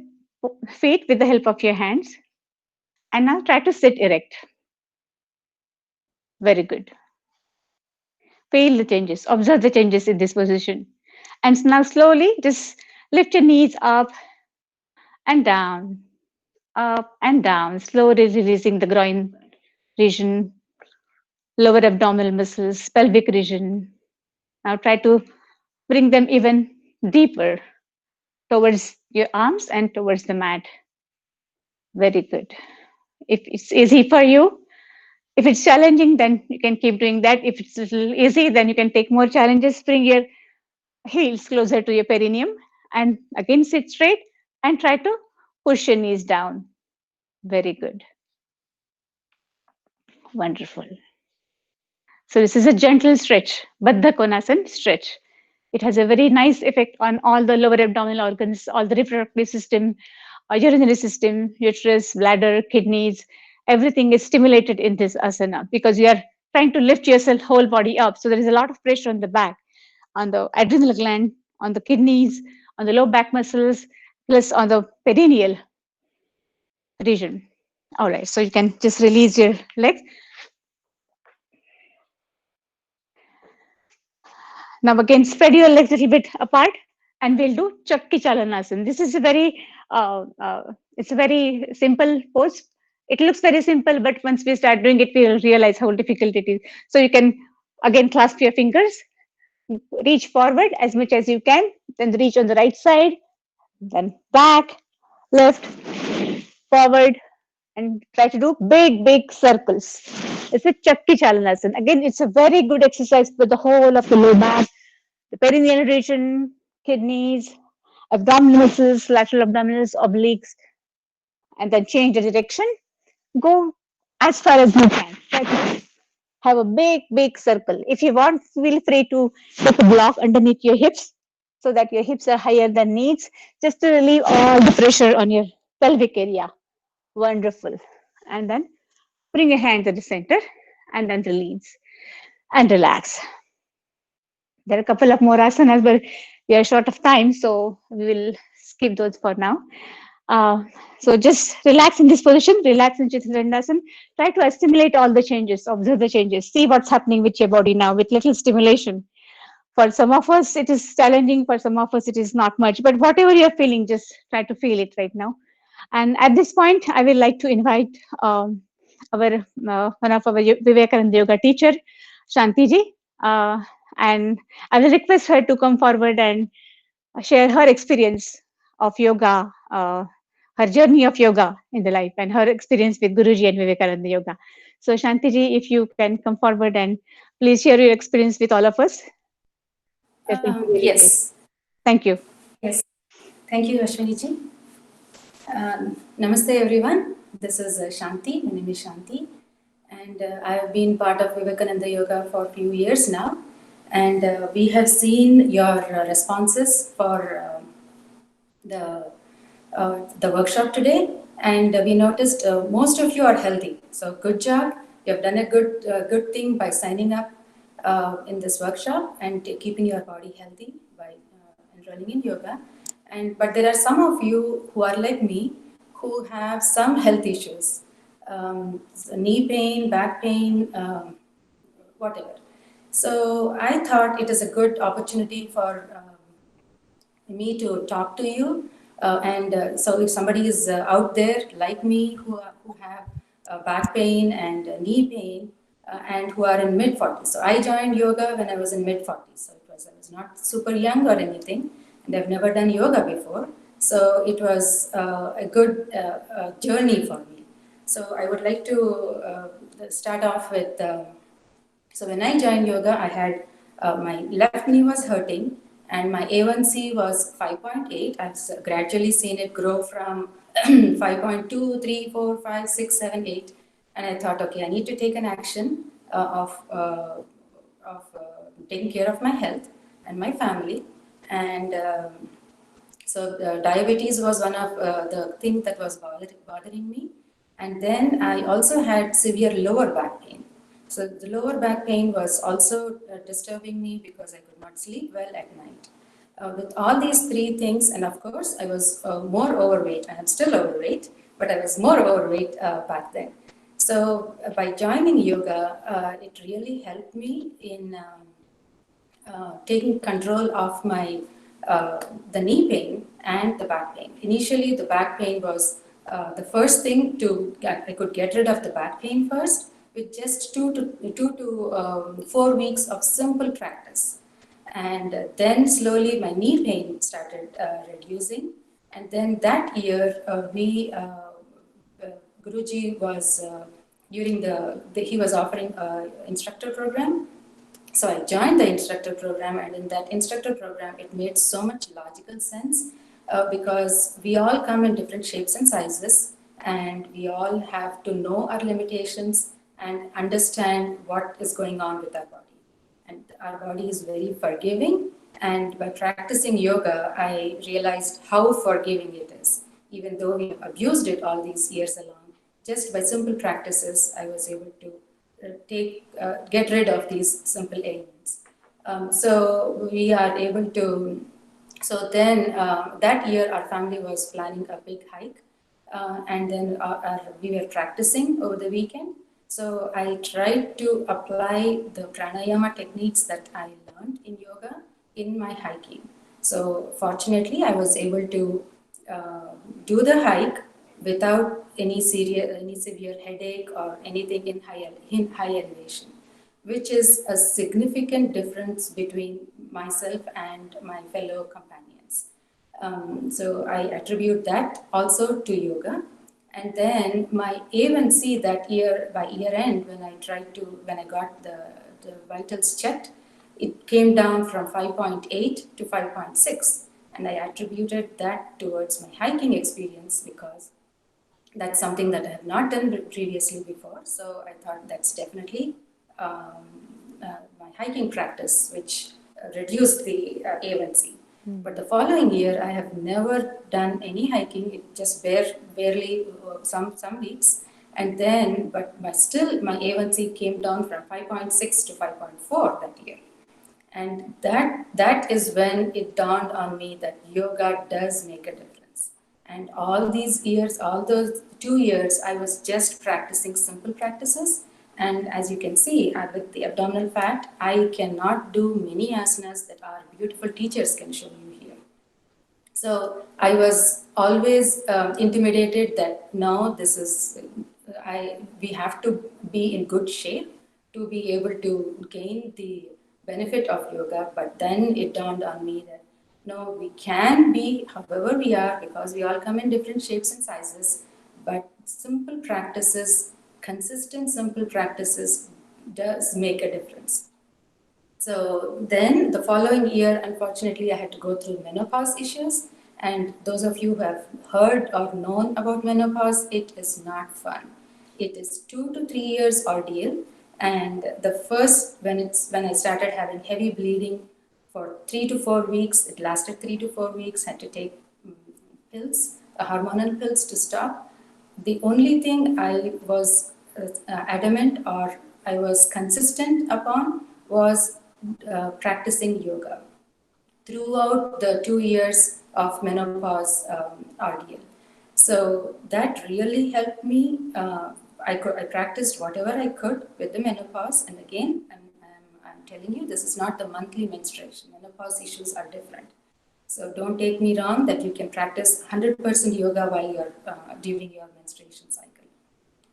feet with the help of your hands. And now try to sit erect. Very good. Feel the changes. Observe the changes in this position. And now slowly just lift your knees up and down, up and down, slowly releasing the groin region, lower abdominal muscles, pelvic region. Now try to bring them even deeper towards your arms and towards the mat. Very good. If it's easy for you, if it's challenging, then you can keep doing that. If it's a little easy, then you can take more challenges. Bring your heels closer to your perineum and again sit straight and try to push your knees down. Very good. Wonderful. So this is a gentle stretch, Baddha Konasana stretch. It has a very nice effect on all the lower abdominal organs, all the reproductive system, urinary system, uterus, bladder, kidneys. Everything is stimulated in this asana because you are trying to lift yourself whole body up. So there is a lot of pressure on the back, on the adrenal gland, on the kidneys, on the low back muscles, plus on the perineal region. All right, so you can just release your legs. Now again, spread your legs a little bit apart and we'll do Chakki Chalanasana. This is a it's a very simple pose. It looks very simple, but once we start doing it, we'll realize how difficult it is. So you can again clasp your fingers, reach forward as much as you can, then reach on the right side, then back, left, forward, and try to do big circles. It's a Chakki Chalanasana. Again, it's a very good exercise for the whole of the low back, the perineal region, kidneys, abdominal muscles, lateral abdominals, obliques, and then change the direction. Go as far as you can. Try to have a big circle. If you want, feel free to take a block underneath your hips so that your hips are higher than knees, just to relieve all the pressure on your pelvic area. Wonderful. And then bring your hand to the center and then release and relax. There are a couple of more asanas, but we are short of time, so we will skip those for now. So just relax in this position, relax in Chitrandasana. Try to assimilate all the changes, observe the changes, see what's happening with your body now with little stimulation. For some of us, it is challenging. For some of us, it is not much. But whatever you're feeling, just try to feel it right now. And at this point, I would like to invite our one of our Vivekananda Yoga teacher, Shanti ji, and I will request her to come forward and share her experience of yoga, her journey of yoga in the life, and her experience with Guruji and Vivekananda Yoga. So, Shanti ji, if you can come forward and please share your experience with all of us. That will be really great. Yes. Thank you. Yes. Thank you, Ashwini ji. Namaste, everyone. This is Shanti. My name is Shanti. And I have been part of Vivekananda Yoga for a few years now. And we have seen your responses for the workshop today. And we noticed most of you are healthy. So good job. You have done a good thing by signing up in this workshop and keeping your body healthy by enrolling in yoga. But there are some of you who are like me who have some health issues, knee pain, back pain, whatever. So I thought it is a good opportunity for me to talk to you. So if somebody is out there like me who have back pain and knee pain and who are in mid-40s. So I joined yoga when I was in mid-40s. So I was not super young or anything, and I've never done yoga before. So it was a good journey for me. So I would like to start off with, so when I joined yoga, I had, my left knee was hurting and my A1C was 5.8. I've gradually seen it grow from 5.2, 3, 4, 5, 6, 7, 8. And I thought, okay, I need to take an action of taking care of my health and my family. And so diabetes was one of the things that was bothering me. And then I also had severe lower back pain. So the lower back pain was also disturbing me because I could not sleep well at night. With all these three things, and of course, I was more overweight. I am still overweight, but I was more overweight back then. So by joining yoga, it really helped me in taking control of my the knee pain and the back pain. Initially, the back pain was the first thing I could get rid of the back pain first with just 2 to 4 weeks of simple practice. And then slowly my knee pain started reducing. And then that year, Guruji was he was offering an instructor program. So I joined the instructor program, and in that instructor program, it made so much logical sense because we all come in different shapes and sizes, and we all have to know our limitations and understand what is going on with our body. And our body is very forgiving, and by practicing yoga, I realized how forgiving it is. Even though we abused it all these years along, just by simple practices, I was able to get rid of these simple ailments. So we are able to, so then that year our family was planning a big hike, and then we were practicing over the weekend. So I tried to apply the pranayama techniques that I learned in yoga in my hiking. So fortunately, I was able to do the hike without any severe headache or anything in high elevation, which is a significant difference between myself and my fellow companions. So I attribute that also to yoga. And then my A1C that year, by year end, when I got the vitals checked, it came down from 5.8 to 5.6. And I attributed that towards my hiking experience because that's something that I have not done previously before. So I thought that's definitely my hiking practice, which reduced the A1C. But the following year, I have never done any hiking. It just barely some weeks, and then but my A1C came down from 5.6 to 5.4 that year, and that is when it dawned on me that yoga does make a difference. And all these years, all those 2 years, I was just practicing simple practices. And as you can see, with the abdominal fat, I cannot do many asanas that our beautiful teachers can show you here. So I was always intimidated that no, we have to be in good shape to be able to gain the benefit of yoga. But then it dawned on me that no, we can be however we are because we all come in different shapes and sizes, but simple practices, consistent simple practices does make a difference. So then the following year, unfortunately, I had to go through menopause issues. And those of you who have heard or known about menopause, it is not fun. It is 2 to 3 years ordeal. And when I started having heavy bleeding for 3 to 4 weeks, it lasted 3 to 4 weeks, had to take pills, hormonal pills to stop. The only thing I was adamant or I was consistent upon was practicing yoga throughout the 2 years of menopause ordeal. So that really helped me. I practiced whatever I could with the menopause. And again, I'm telling you, this is not the monthly menstruation. Menopause issues are different. So don't take me wrong that you can practice 100% yoga while you're during your menstruation cycle.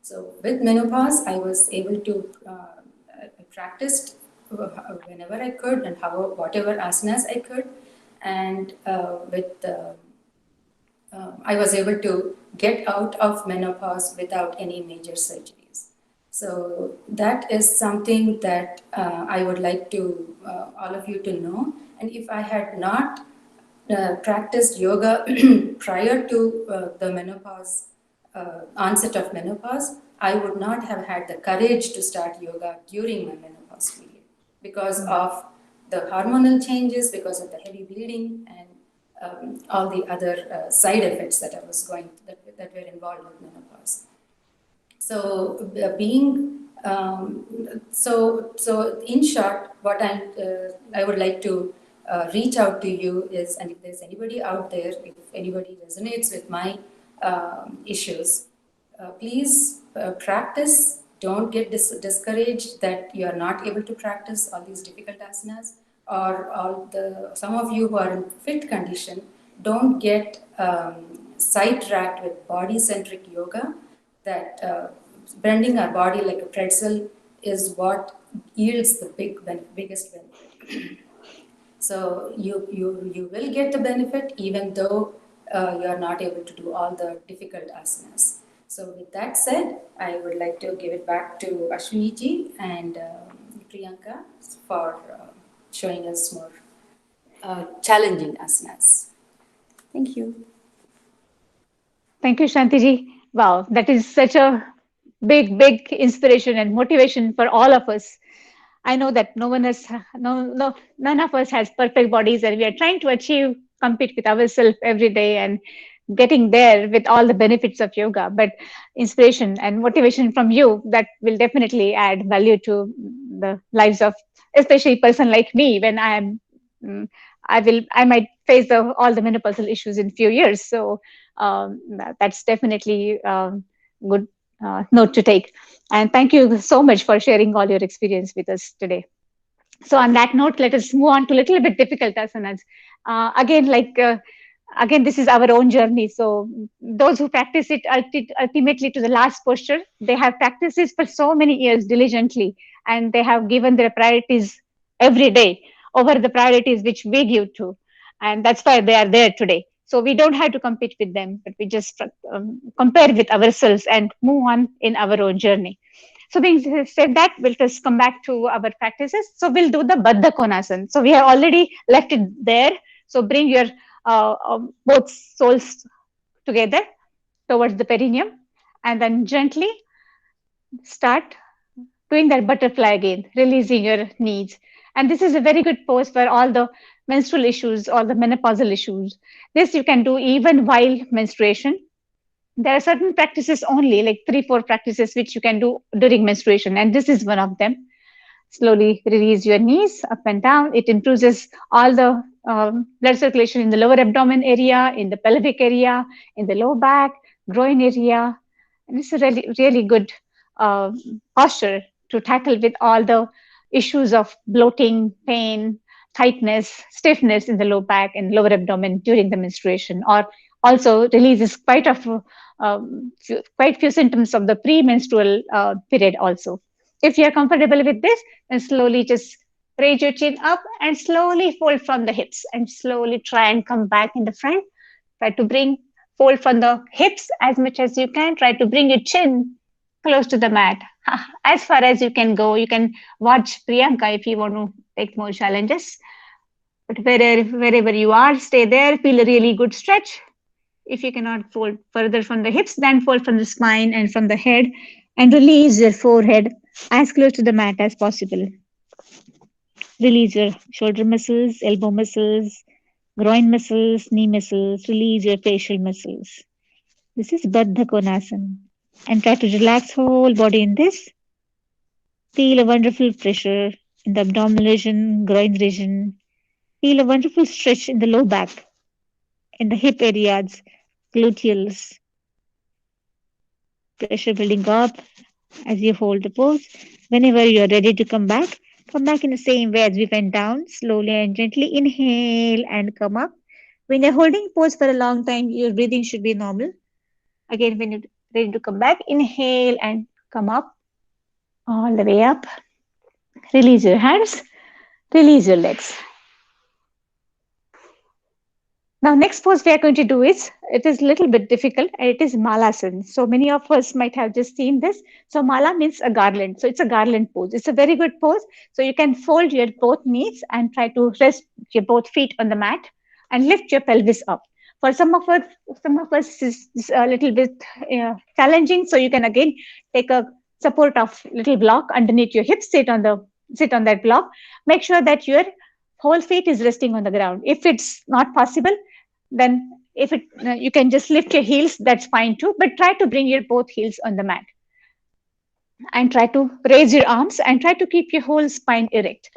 So with menopause, I was able to I practiced whenever I could and whatever asanas I could, and I was able to get out of menopause without any major surgeries. So that is something that I would like to all of you to know. And if I had not practiced yoga prior to the menopause, onset of menopause, I would not have had the courage to start yoga during my menopause period because of the hormonal changes, because of the heavy bleeding, and all the other side effects that I was that were involved with menopause. So so in short, what I would like to reach out to you is, and if there's anybody out there, if anybody resonates with my issues, please practice. Don't get discouraged that you are not able to practice all these difficult asanas, or some of you who are in fit condition, don't get sidetracked with body-centric yoga, that bending our body like a pretzel is what yields the biggest benefit. So you will get the benefit even though you are not able to do all the difficult asanas. So with that said, I would like to give it back to Ashwini ji and Priyanka for showing us more challenging asanas. Thank you. Thank you, Shantiji. Wow, that is such a big inspiration and motivation for all of us. I know that none of us has perfect bodies, and we are trying to compete with ourselves every day and getting there with all the benefits of yoga. But inspiration and motivation from you, that will definitely add value to the lives of especially a person like me when I might face all the menopausal issues in few years. So that's definitely good note to take. And thank you so much for sharing all your experience with us today. So on that note, let us move on to a little bit difficult asanas. Again, this is our own journey. So those who practice it ultimately to the last posture, they have practiced this for so many years diligently, and they have given their priorities every day over the priorities which we give to. And that's why they are there today. So we don't have to compete with them, but we just compare with ourselves and move on in our own journey. So being said that, we'll just come back to our practices. So we'll do the Baddha Konasana. So we have already left it there. So bring your both soles together towards the perineum, and then gently start doing that butterfly again, releasing your knees. And this is a very good pose for all the menstrual issues or the menopausal issues. This you can do even while menstruation. There are certain practices only, like 3-4 practices, which you can do during menstruation, and this is one of them. Slowly release your knees up and down. It improves all the blood circulation in the lower abdomen area, in the pelvic area, in the low back, groin area. And it's a really, really good posture to tackle with all the issues of bloating, pain, tightness, stiffness in the low back and lower abdomen during the menstruation, or also releases quite few symptoms of the premenstrual period also. If you're comfortable with this, then slowly just raise your chin up and slowly fold from the hips and slowly try and come back in the front. Try to fold from the hips as much as you can. Try to bring your chin close to the mat. As far as you can go. You can watch Priyanka if you want to take more challenges. But wherever you are, stay there. Feel a really good stretch. If you cannot fold further from the hips, then fold from the spine and from the head, and release your forehead as close to the mat as possible. Release your shoulder muscles, elbow muscles, groin muscles, knee muscles. Release your facial muscles. This is Baddha Konasana. And try to relax whole body in this. Feel a wonderful pressure in the abdominal region, groin region. Feel a wonderful stretch in the low back, in the hip areas, gluteals. Pressure building up as you hold the pose. Whenever you are ready to come back in the same way as we went down, slowly and gently. Inhale and come up. When you're holding pose for a long time, your breathing should be normal. Again, when you're ready to come back, inhale and come up, all the way up. Release your hands, release your legs. Now, next pose we are going to do is, it is a little bit difficult, and it is Malasana. So many of us might have just seen this. So Mala means a garland. So it's a garland pose. It's a very good pose. So you can fold your both knees and try to rest your both feet on the mat and lift your pelvis up. For some of us, it's a little bit challenging. So you can again take a support of little block underneath your hips. Sit on that block. Make sure that your whole feet is resting on the ground. If it's not possible, then you can just lift your heels. That's fine too. But try to bring your both heels on the mat and try to raise your arms and try to keep your whole spine erect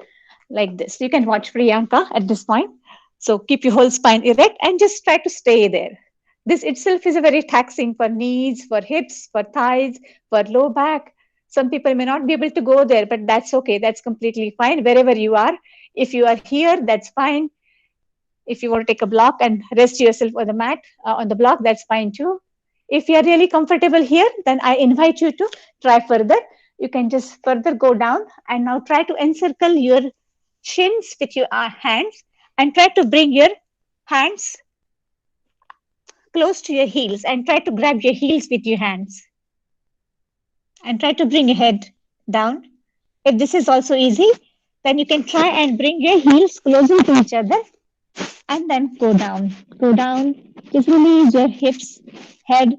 like this. You can watch Priyanka at this point. So keep your whole spine erect and just try to stay there. This itself is a very taxing for knees, for hips, for thighs, for low back. Some people may not be able to go there, but that's okay. That's completely fine wherever you are. If you are here, that's fine. If you want to take a block and rest yourself on the mat, on the block, that's fine too. If you are really comfortable here, then I invite you to try further. You can just further go down and now try to encircle your shins with your hands and try to bring your hands close to your heels and try to grab your heels with your hands and try to bring your head down. If this is also easy, then you can try and bring your heels closer to each other and then go down. Go down. Just release your hips, head,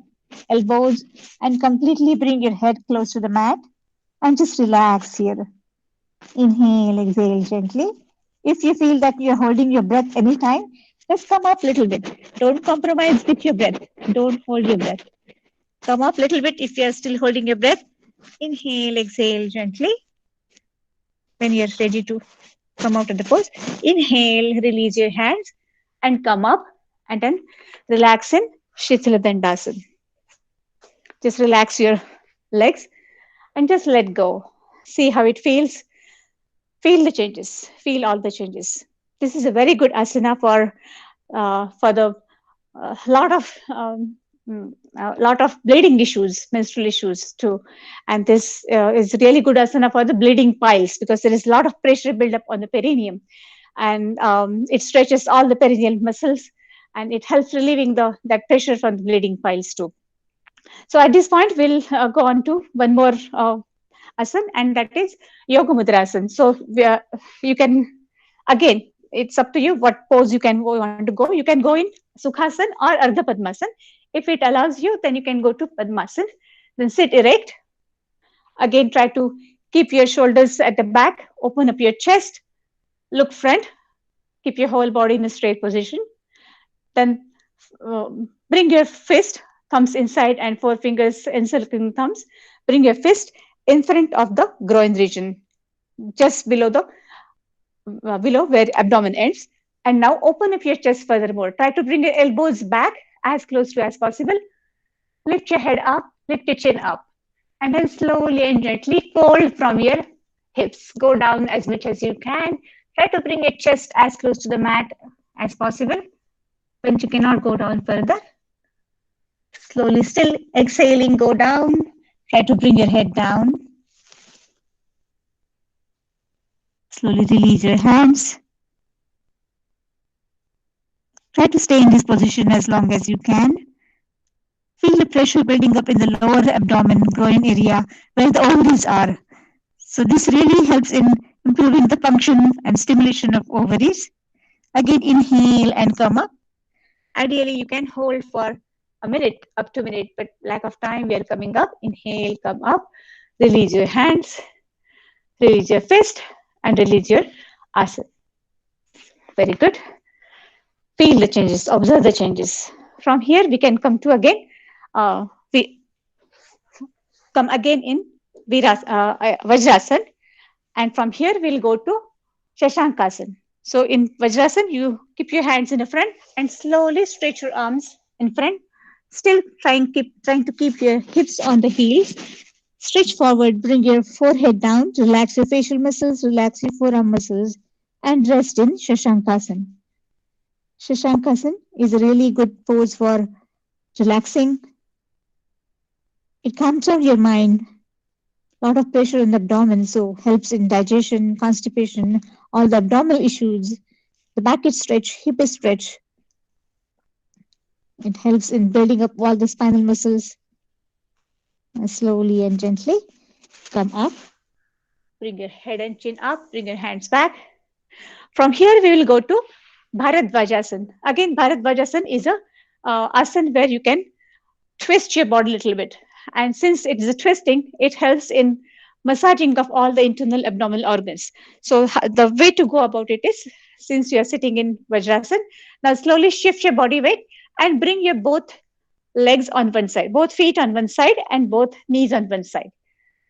elbows, and completely bring your head close to the mat and just relax here. Inhale, exhale gently. If you feel that you're holding your breath anytime, just come up a little bit. Don't compromise with your breath. Don't hold your breath. Come up a little bit if you're still holding your breath. Inhale, exhale gently. When you're ready to come out of the pose, inhale, release your hands and come up and then relax in Shitala Dandasana. Just relax your legs and just let go. See how it feels. Feel the changes. Feel all the changes. This is a very good asana for the lot of bleeding issues, menstrual issues too. And this is really good asana for the bleeding piles because there is a lot of pressure build up on the perineum, and it stretches all the perineal muscles and it helps relieving that pressure from the bleeding piles too. So at this point, we'll go on to one more asana, and that is Yoga Mudra Asana. So you can, again, it's up to you what pose you want to go. You can go in Sukhasana or Ardha Padmasana. If it allows you, then you can go to Padmasana. Then sit erect. Again, try to keep your shoulders at the back, open up your chest, look front, keep your whole body in a straight position. Then bring your fist, thumbs inside and four fingers encircling thumbs. Bring your fist in front of the groin region, just below where abdomen ends. And now open up your chest furthermore. Try to bring your elbows back as close to as possible. Lift your head up, lift your chin up. And then slowly and gently fold from your hips. Go down as much as you can. Try to bring your chest as close to the mat as possible. When you cannot go down further, slowly still exhaling, go down. Try to bring your head down. Slowly release your hands. Try to stay in this position as long as you can. Feel the pressure building up in the lower abdomen, groin area where the ovaries are. So this really helps in improving the function and stimulation of ovaries. Again, inhale and come up. Ideally, you can hold for a minute, up to a minute, but lack of time, we are coming up. Inhale, come up. Release your hands. Release your fist and release your asana. Very good. Feel the changes, observe the changes. From here, we can come to again. We come again in Vajrasana, and from here we'll go to Shashankasana. So in Vajrasana, you keep your hands in the front and slowly stretch your arms in front. Still trying to keep your hips on the heels. Stretch forward, bring your forehead down, relax your facial muscles, relax your forearm muscles, and rest in Shashankasana. Shashankasana is a really good pose for relaxing. It calms down your mind. A lot of pressure in the abdomen, so helps in digestion, constipation, all the abdominal issues. The back is stretched, hip is stretched. It helps in building up all the spinal muscles. And slowly and gently come up. Bring your head and chin up. Bring your hands back. From here, we will go to Bharadvajasana. Again, Bharadvajasana is a asana where you can twist your body a little bit. And since it is a twisting, it helps in massaging of all the internal abdominal organs. So the way to go about it is, since you are sitting in Vajrasana, now slowly shift your body weight and bring your both legs on one side, both feet on one side and both knees on one side.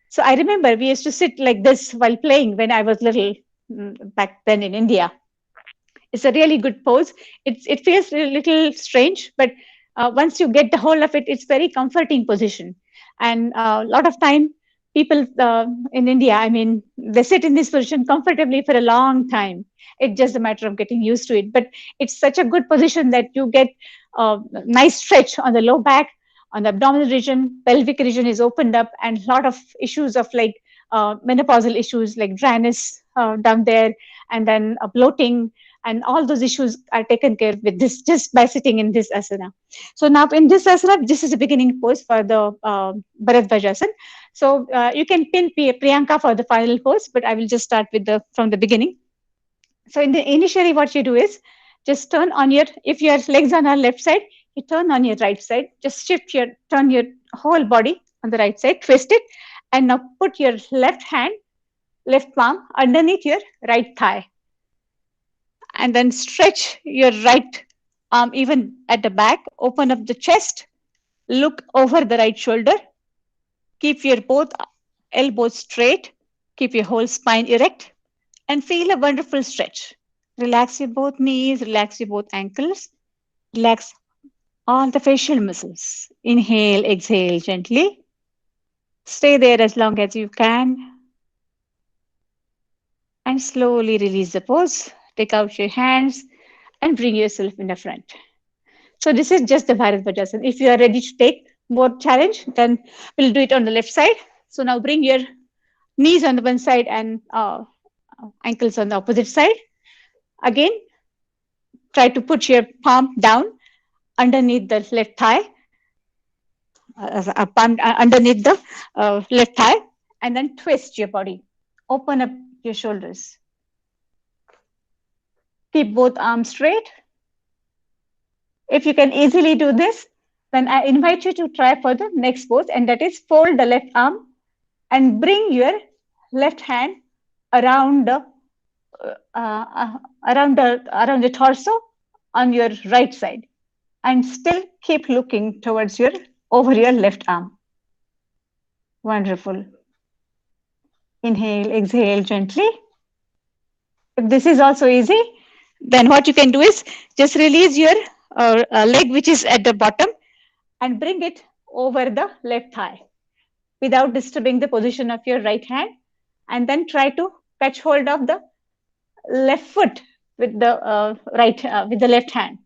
So I remember we used to sit like this while playing when I was little back then in India. It's a really good pose. It feels a little strange, but once you get the whole of it, it's very comforting position. And a lot of time, people in India, I mean, they sit in this position comfortably for a long time. It's just a matter of getting used to it. But it's such a good position that you get a nice stretch on the low back, on the abdominal region, pelvic region is opened up, and a lot of issues of like menopausal issues like dryness down there, and then bloating, and all those issues are taken care of with this just by sitting in this asana. So now in this asana, this is the beginning pose for the Bharadvajasana. So you can pin Priyanka for the final pose, but I will just start with from the beginning. So initially what you do is just turn on if your legs are on our left side, you turn on your right side, just turn your whole body on the right side, twist it, and now put your left palm underneath your right thigh. And then stretch your right arm even at the back, open up the chest, look over the right shoulder, keep your both elbows straight, keep your whole spine erect, and feel a wonderful stretch. Relax your both knees, relax your both ankles, relax all the facial muscles. Inhale, exhale gently. Stay there as long as you can. And slowly release the pose. Take out your hands and bring yourself in the front. So this is just the Bharadvajasana. If you are ready to take more challenge, then we'll do it on the left side. So now bring your knees on the one side and ankles on the opposite side. Again, try to put your palm down underneath the left thigh, palm underneath the left thigh, and then twist your body. Open up your shoulders. Keep both arms straight. If you can easily do this, then I invite you to try for the next pose, and that is fold the left arm and bring your left hand around the around the torso on your right side, and still keep looking towards your over your left arm. Wonderful. Inhale, exhale gently. If this is also easy, then what you can do is just release your leg which is at the bottom and bring it over the left thigh without disturbing the position of your right hand, and then try to catch hold of the left foot with the with the left hand,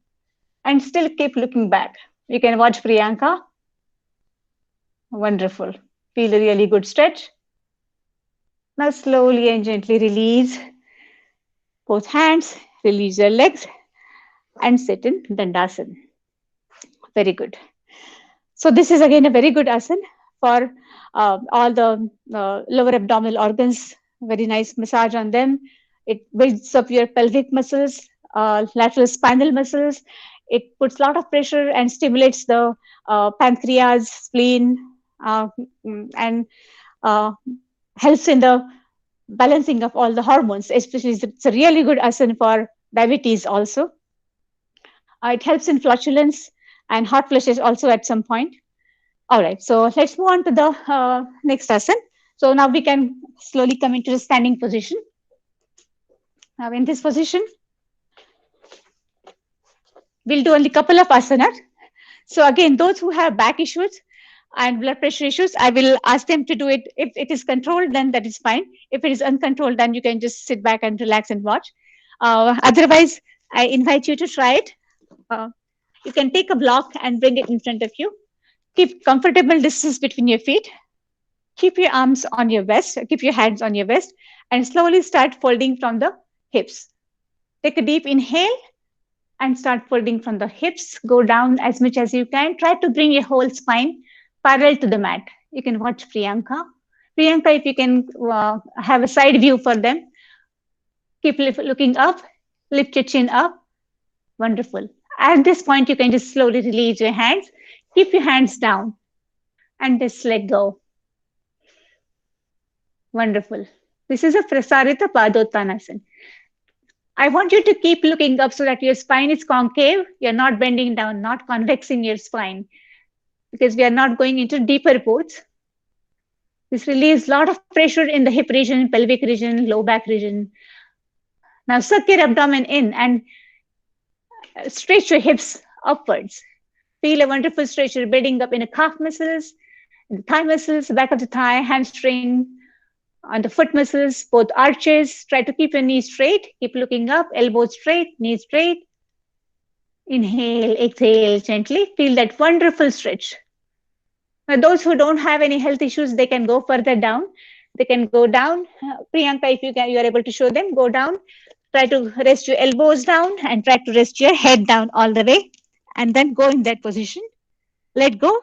and still keep looking back. You can watch Priyanka. Wonderful. Feel a really good stretch. Now slowly and gently release both hands, release your legs, and sit in Dandasana. Very good. So this is again a very good asana for all the lower abdominal organs. Very nice massage on them. It builds up your pelvic muscles, lateral spinal muscles. It puts a lot of pressure and stimulates the pancreas, spleen, and helps in the balancing of all the hormones. Especially, it's a really good asana for diabetes also. It helps in flatulence and hot flushes also at some point. All right, so let's move on to the next asana. So now we can slowly come into the standing position. Now in this position, we'll do only a couple of asanas. So again, those who have back issues and blood pressure issues, I will ask them to do it. If it is controlled, then that is fine. If it is uncontrolled, then you can just sit back and relax and watch. Otherwise, I invite you to try it. You can take a block and bring it in front of you. Keep comfortable distance between your feet. Keep your arms on your vest, keep your hands on your vest, and slowly start folding from the hips. Take a deep inhale and start folding from the hips. Go down as much as you can. Try to bring your whole spine parallel to the mat. You can watch Priyanka. Priyanka, if you can have a side view for them. Keep looking up, lift your chin up. Wonderful. At this point, you can just slowly release your hands. Keep your hands down and just let go. Wonderful. This is a Prasarita Padottanasana. I want you to keep looking up so that your spine is concave. You're not bending down, not convexing your spine, because we are not going into deeper pose. This relieves a lot of pressure in the hip region, pelvic region, low back region. Now suck your abdomen in and stretch your hips upwards. Feel a wonderful stretch. You're building up in the calf muscles, the thigh muscles, back of the thigh, hamstring, on the foot muscles, both arches. Try to keep your knees straight. Keep looking up, elbows straight, knees straight. Inhale, exhale gently. Feel that wonderful stretch. Now, those who don't have any health issues, they can go further down. They can go down. Priyanka, if you are able to show them, go down. Try to rest your elbows down and try to rest your head down all the way. And then go in that position. Let go.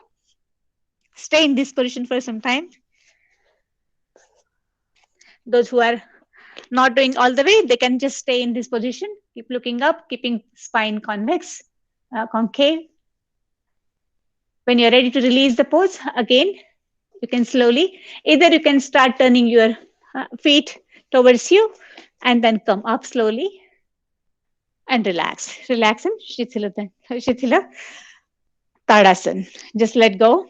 Stay in this position for some time. Those who are not doing all the way, they can just stay in this position. Keep looking up, keeping spine convex, concave. When you're ready to release the pose, again, you can slowly, either you can start turning your feet towards you and then come up slowly and relax. Relax in Shithila Tadasana. Just let go.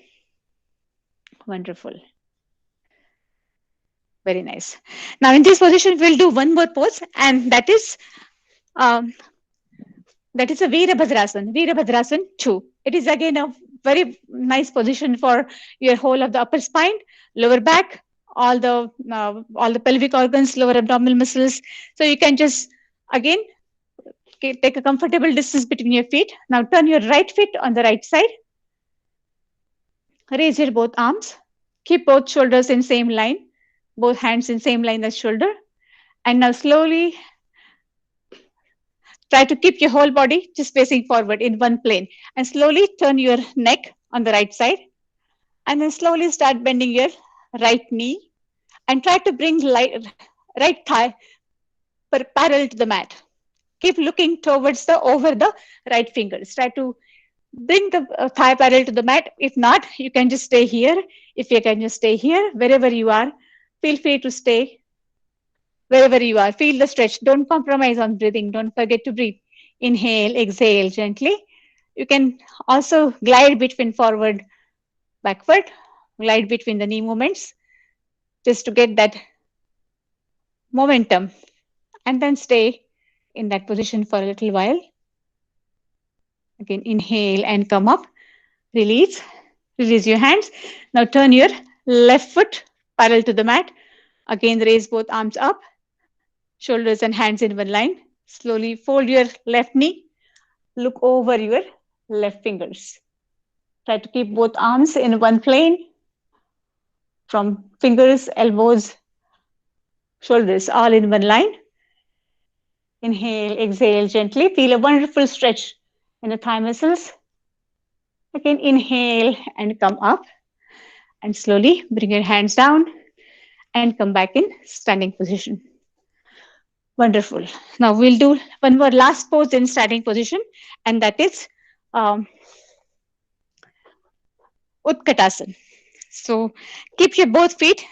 Wonderful. Very nice. Now in this position, we'll do one more pose, and that is a Virabhadrasana. Virabhadrasana 2. It is again a very nice position for your whole of the upper spine, lower back, all the pelvic organs, lower abdominal muscles. So you can just again take a comfortable distance between your feet. Now turn your right foot on the right side. Raise your both arms. Keep both shoulders in same line. Both hands in same line as shoulder. And now slowly Try to keep your whole body just facing forward in one plane, and slowly turn your neck on the right side, and then slowly start bending your right knee, and try to bring right thigh parallel to the mat. Keep looking towards the over the right fingers. Try to bring the thigh parallel to the mat. If not, you can just stay here. If you can just stay here, wherever you are, feel free to stay wherever you are. Feel the stretch. Don't compromise on breathing. Don't forget to breathe. Inhale, exhale gently. You can also glide between forward, backward, glide between the knee movements just to get that momentum, and then stay in that position for a little while. Again, inhale and come up. Release. Release your hands. Now turn your left foot parallel to the mat. Again, raise both arms up, shoulders and hands in one line. Slowly fold your left knee. Look over your left fingers. Try to keep both arms in one plane, from fingers, elbows, shoulders, all in one line. Inhale, exhale gently. Feel a wonderful stretch in the thigh muscles. Again, inhale and come up. And slowly bring your hands down and come back in standing position. Wonderful. Now we'll do one more last pose in standing position, and that is Utkatasana. So keep your both feet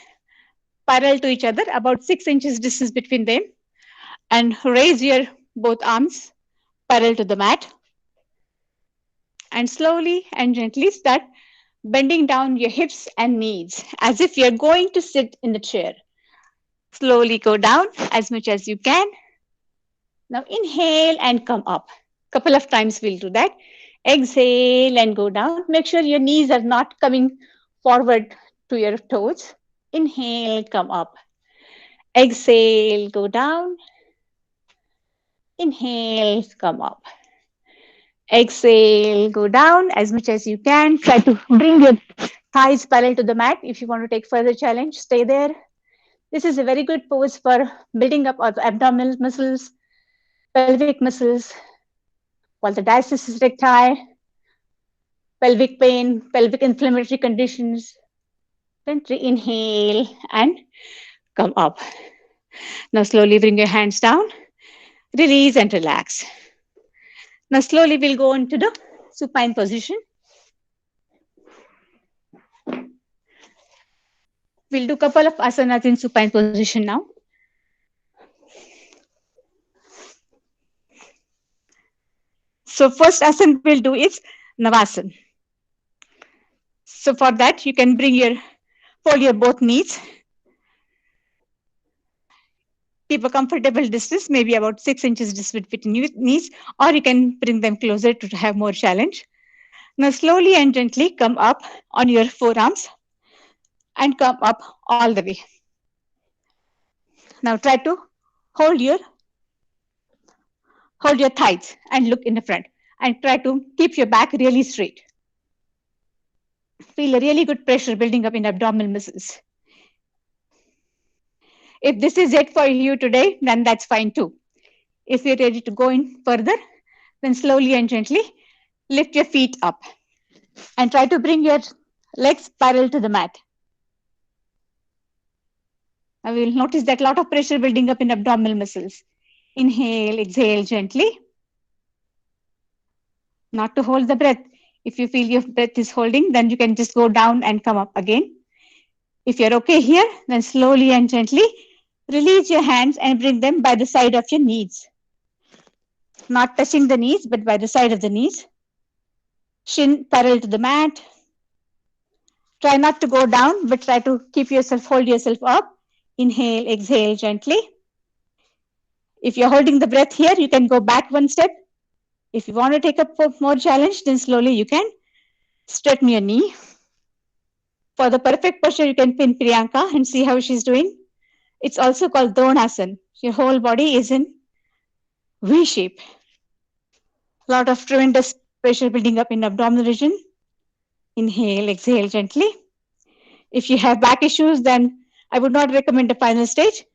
parallel to each other, about 6 inches distance between them, and raise your both arms parallel to the mat. And slowly and gently start bending down your hips and knees as if you're going to sit in the chair. Slowly go down as much as you can. Now inhale and come up. Couple of times we'll do that. Exhale and go down. Make sure your knees are not coming forward to your toes. Inhale, come up. Exhale, go down. Inhale, come up. Exhale, go down as much as you can. Try to bring your thighs parallel to the mat. If you want to take further challenge, stay there. This is a very good pose for building up of abdominal muscles, pelvic muscles, while the diastasis recti, pelvic pain, pelvic inflammatory conditions. Then inhale and come up. Now slowly bring your hands down, release and relax. Now slowly we'll go into the supine position. We'll do a couple of asanas in supine position now. So first asana we'll do is Navasana. So for that, you can fold your both knees. Keep a comfortable distance, maybe about 6 inches distance between your knees, or you can bring them closer to have more challenge. Now slowly and gently come up on your forearms and come up all the way. Now try to hold your thighs and look in the front, and try to keep your back really straight. Feel a really good pressure building up in abdominal muscles. If this is it for you today, then that's fine too. If you're ready to go in further, then slowly and gently lift your feet up and try to bring your legs parallel to the mat. I will notice that a lot of pressure building up in abdominal muscles. Inhale, exhale gently. Not to hold the breath. If you feel your breath is holding, then you can just go down and come up again. If you're okay here, then slowly and gently release your hands and bring them by the side of your knees. Not touching the knees, but by the side of the knees. Shin parallel to the mat. Try not to go down, but try to hold yourself up. Inhale, exhale gently. If you're holding the breath here, you can go back one step. If you want to take up more challenge, then slowly you can straighten your knee. For the perfect posture, you can pin Priyanka and see how she's doing. It's also called Dronasana. Your whole body is in V shape. A lot of tremendous pressure building up in abdominal region. Inhale, exhale gently. If you have back issues, then I would not recommend the final stage.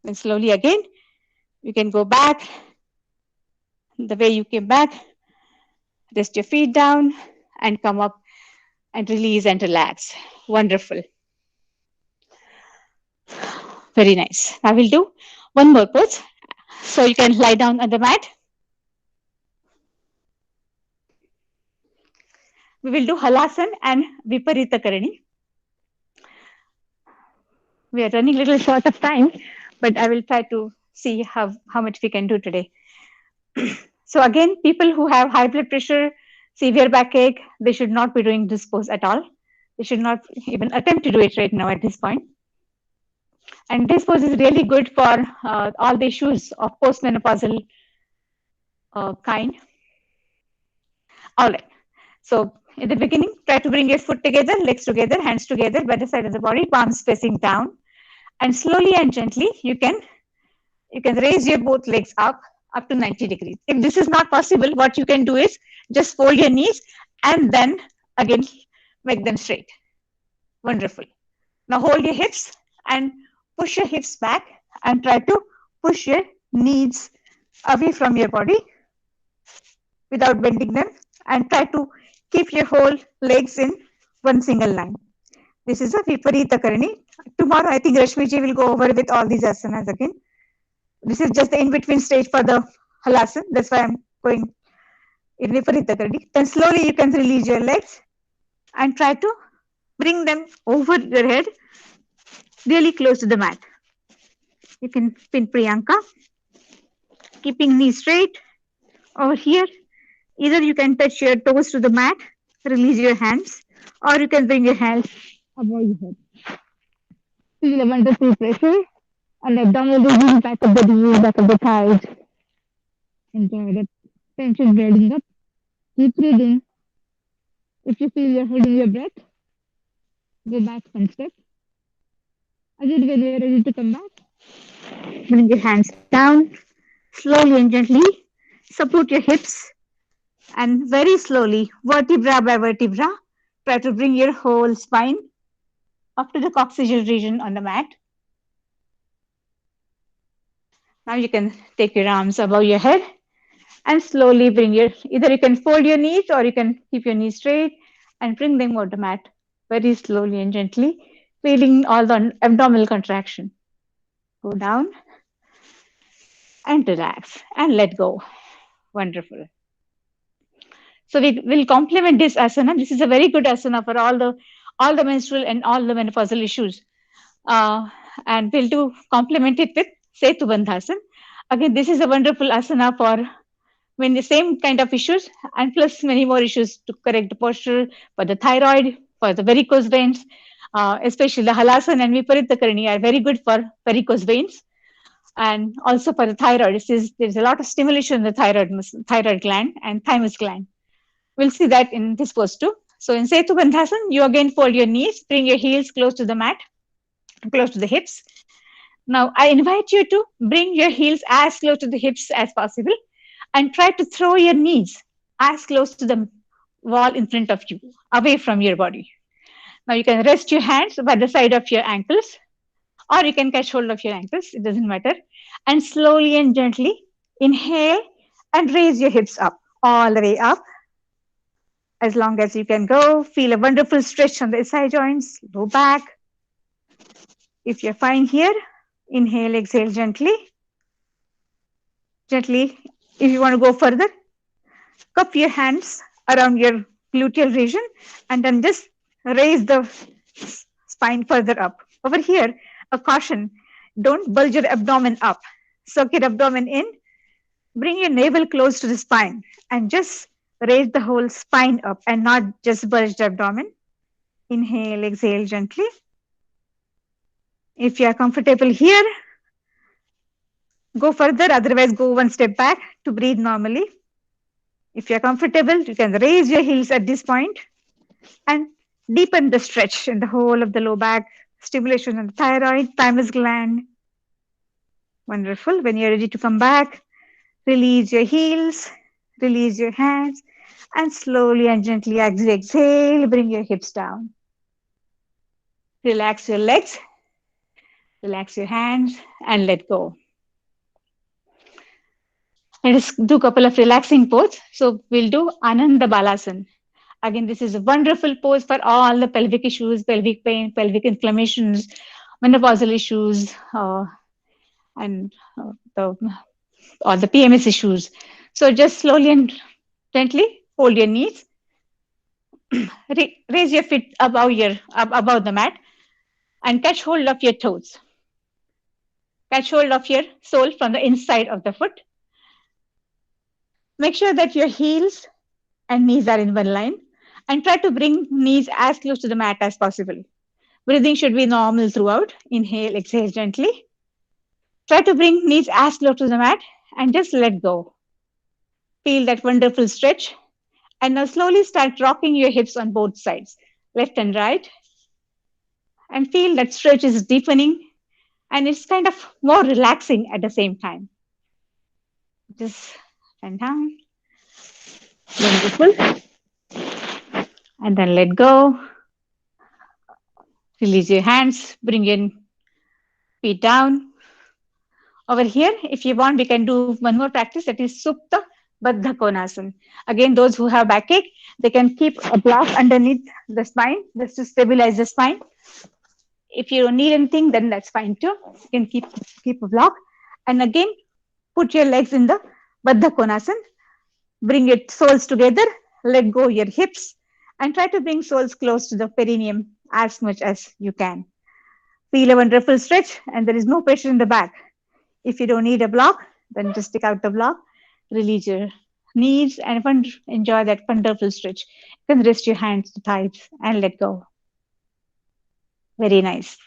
Then slowly again, You can go back the way you came back. Rest your feet down and come up and release and relax. Wonderful. Very nice. I will do one more pose. So you can lie down on the mat. We will do Halasan and Viparita Karani. We are running a little short of time, but I will try to see how much we can do today. So again, people who have high blood pressure, severe backache, they should not be doing this pose at all. They should not even attempt to do it right now at this point. And this pose is really good for all the issues of postmenopausal kind. All right. So in the beginning, try to bring your foot together, legs together, hands together by the side of the body, palms facing down. And slowly and gently, you can raise your both legs up to 90 degrees. If this is not possible, what you can do is just fold your knees and then again make them straight. Wonderful. Now hold your hips and push your hips back and try to push your knees away from your body without bending them, and try to keep your whole legs in one single line. This is a Viparita Karani. Tomorrow, I think Rashmi ji will go over with all these asanas again. This is just the in-between stage for the Halasan. That's why I'm going in Viparita Karani. Then slowly you can release your legs and try to bring them over your head, really close to the mat. You can pin Priyanka, keeping knees straight over here. Either you can touch your toes to the mat, release your hands, or you can bring your hands above your head. Feel a wonderful pressure on the abdominal region, back of the knees, back of the thighs. Enjoy that tension building up. Keep breathing. If you feel you're holding your breath, go back one step. Again, when you're ready to come back, bring your hands down, slowly and gently support your hips, and very slowly, vertebra by vertebra, try to bring your whole spine up to the coccygeal region on the mat. Now you can take your arms above your head and slowly bring either you can fold your knees or you can keep your knees straight and bring them over the mat very slowly and gently, feeling all the abdominal contraction. Go down and relax and let go. Wonderful. So we will complement this asana. This is a very good asana for all the menstrual and all the menopausal issues. And we'll complement it with Setu Bandhasan. Again, this is a wonderful asana for the same kind of issues, and plus many more issues to correct the posture, for the thyroid, for the varicose veins, especially the Halasan and Viparita Karani are very good for varicose veins, and also for the thyroid. There's a lot of stimulation in the thyroid gland and thymus gland. We'll see that in this pose too. So in Setu Bandhasan, you again fold your knees, bring your heels close to the mat, close to the hips. Now I invite you to bring your heels as close to the hips as possible and try to throw your knees as close to the wall in front of you, away from your body. Now you can rest your hands by the side of your ankles, or you can catch hold of your ankles, it doesn't matter. And slowly and gently inhale and raise your hips up, all the way up. As long as you can go, feel a wonderful stretch on the SI joints, low back. If you're fine here, inhale, exhale gently. Gently, if you want to go further, cup your hands around your gluteal region and then just raise the spine further up. Over here, a caution, don't bulge your abdomen up. Suck your abdomen in, bring your navel close to the spine and just raise the whole spine up and not just bulge the abdomen. Inhale, exhale gently. If you are comfortable here, go further, otherwise go one step back to breathe normally. If you are comfortable, you can raise your heels at this point and deepen the stretch in the whole of the low back, stimulation in the thyroid, thymus gland. Wonderful. When you're ready to come back, release your heels, release your hands, and slowly and gently exhale, bring your hips down. Relax your legs, relax your hands, and let go. Let us do a couple of relaxing poses. So we'll do Ananda Balasana. Again, this is a wonderful pose for all the pelvic issues, pelvic pain, pelvic inflammations, menopausal issues, and the or the PMS issues. So just slowly and gently fold your knees, raise your feet above the mat, and catch hold of your toes. Catch hold of your sole from the inside of the foot. Make sure that your heels and knees are in one line, and try to bring knees as close to the mat as possible. Breathing should be normal throughout. Inhale, exhale gently. Try to bring knees as close to the mat and just let go. Feel that wonderful stretch. And now slowly start rocking your hips on both sides, left and right. And feel that stretch is deepening and it's kind of more relaxing at the same time. Just and down. Wonderful. And then let go. Release your hands. Bring your feet down. Over here, if you want, we can do one more practice, that is Supta Baddha Konasana. Again, those who have backache, they can keep a block underneath the spine just to stabilize the spine. If you don't need anything, then that's fine too. You can keep a block. And again, put your legs in the Baddha Konasana. Bring your soles together, let go your hips, and try to bring soles close to the perineum as much as you can. Feel a wonderful stretch, and there is no pressure in the back. If you don't need a block, then just take out the block, release your knees, and enjoy that wonderful stretch. You can rest your hands to thighs and let go. Very nice.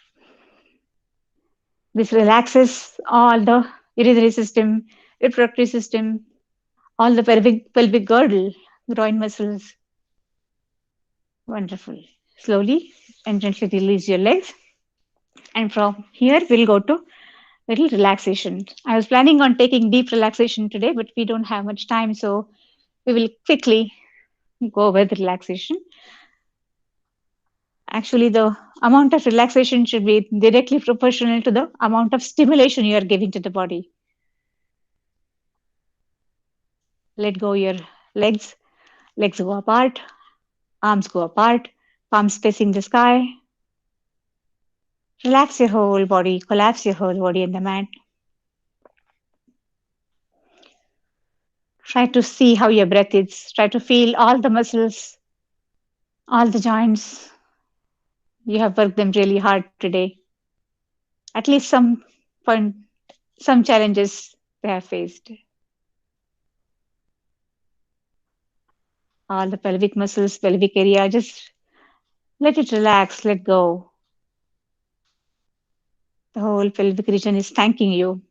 This relaxes all the urinary system, reproductive system, all the pelvic girdle, groin muscles. Wonderful. Slowly and gently release your legs. And from here, we'll go to little relaxation. I was planning on taking deep relaxation today, but we don't have much time, so we will quickly go with relaxation. Actually, the amount of relaxation should be directly proportional to the amount of stimulation you are giving to the body. Let go your legs. Legs go apart. Arms go apart. Palms facing the sky. Relax your whole body. Collapse your whole body in the mat. Try to see how your breath is. Try to feel all the muscles, all the joints. You have worked them really hard today. At least some challenges they have faced. All the pelvic muscles, pelvic area, just let it relax, let go. The whole pelvic region is thanking you.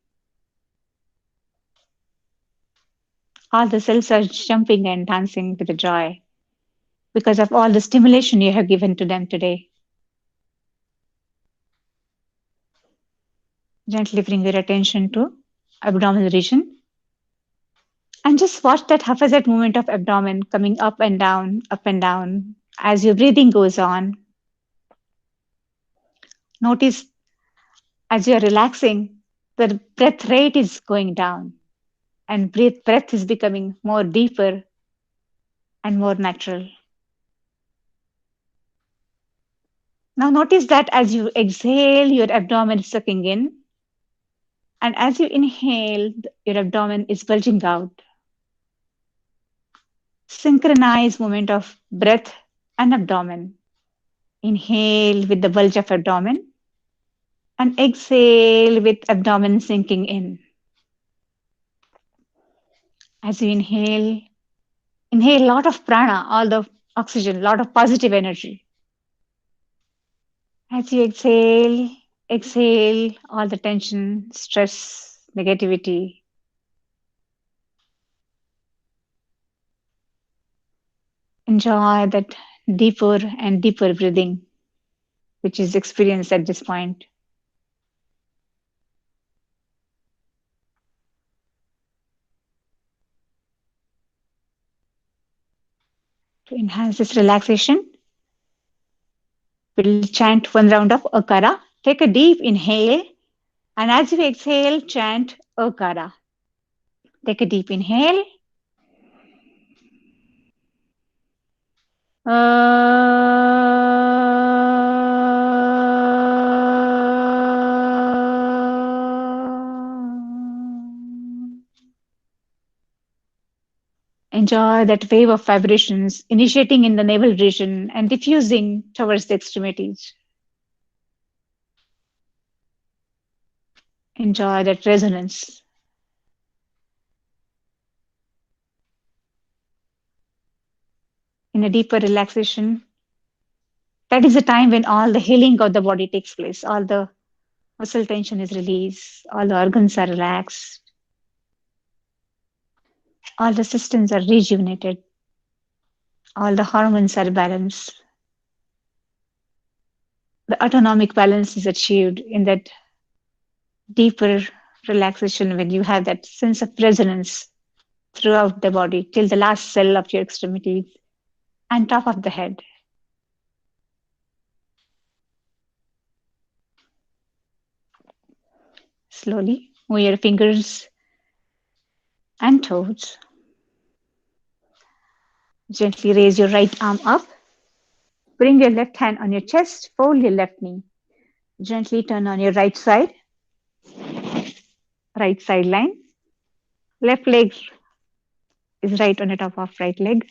All the cells are jumping and dancing with the joy because of all the stimulation you have given to them today. Gently bring your attention to abdominal region. And just watch that haphazard movement of abdomen coming up and down as your breathing goes on. Notice as you're relaxing, the breath rate is going down and breath is becoming more deeper and more natural. Now notice that as you exhale, your abdomen is sucking in. And as you inhale, your abdomen is bulging out. Synchronize movement of breath and abdomen. Inhale with the bulge of abdomen and exhale with abdomen sinking in. As you inhale a lot of prana, all the oxygen, a lot of positive energy. As you exhale all the tension, stress, negativity. Enjoy that deeper and deeper breathing, which is experienced at this point. To enhance this relaxation, we'll chant one round of Akara. Take a deep inhale, and as you exhale, chant Akara. Take a deep inhale. Enjoy that wave of vibrations initiating in the navel region and diffusing towards the extremities. Enjoy that resonance. In a deeper relaxation, that is the time when all the healing of the body takes place. All the muscle tension is released, all the organs are relaxed, all the systems are rejuvenated, all the hormones are balanced. The autonomic balance is achieved in that deeper relaxation when you have that sense of resonance throughout the body till the last cell of your extremities and top of the head. Slowly move your fingers and toes. Gently raise your right arm up. Bring your left hand on your chest. Fold your left knee. Gently turn on your right side line. Left leg is right on the top of right leg.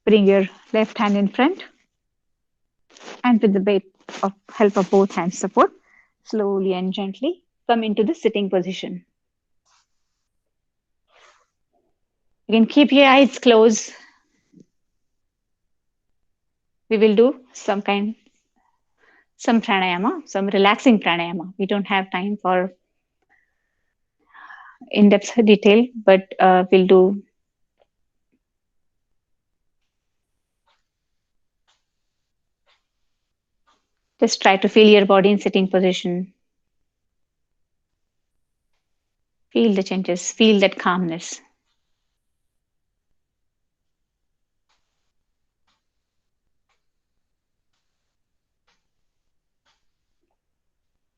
Bring your left hand in front. And with the help of both hands support, slowly and gently come into the sitting position. You can keep your eyes closed. We will do some pranayama, some relaxing pranayama. We don't have time for in-depth detail, but we'll do just try to feel your body in sitting position. Feel the changes, feel that calmness.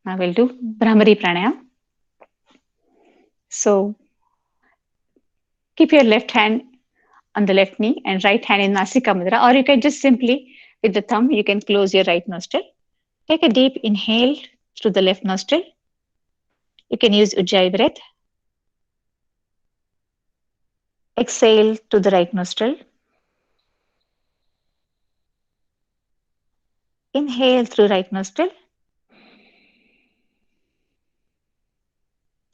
Now we'll do Bhramari Pranayama. So keep your left hand on the left knee and right hand in Nasika Mudra, or you can just simply, with the thumb, you can close your right nostril. Take a deep inhale through the left nostril. You can use Ujjayi breath. Exhale to the right nostril. Inhale through right nostril.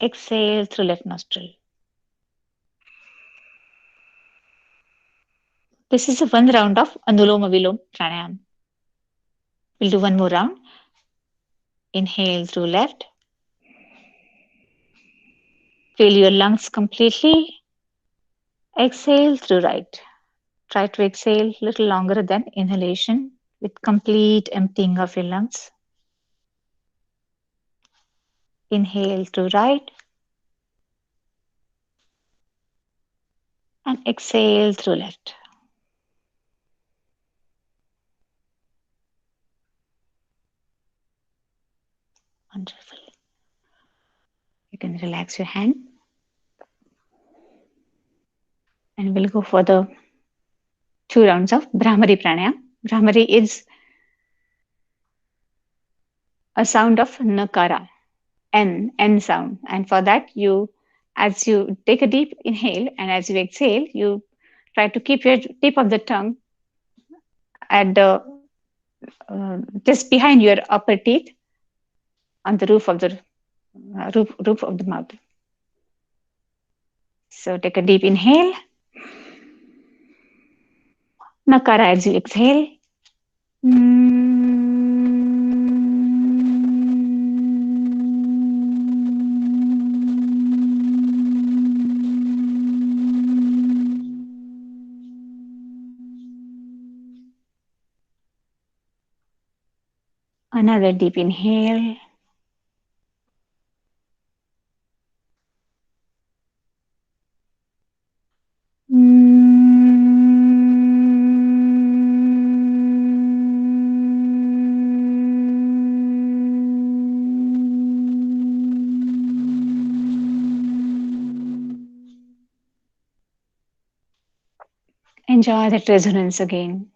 Exhale through left nostril. This is one round of Anuloma Viloma Pranayama. We'll do one more round. Inhale through left. Fill your lungs completely. Exhale through right. Try to exhale a little longer than inhalation with complete emptying of your lungs. Inhale through right. And exhale through left. Wonderful. You can relax your hand. And we'll go for the 2 rounds of Bhramari Pranayama. Bhramari is a sound of Nakara, N sound. And for that, as you take a deep inhale and as you exhale, you try to keep your tip of the tongue at the just behind your upper teeth on the roof of the mouth. So take a deep inhale. Nakara as you exhale. Another deep inhale. Enjoy that resonance again.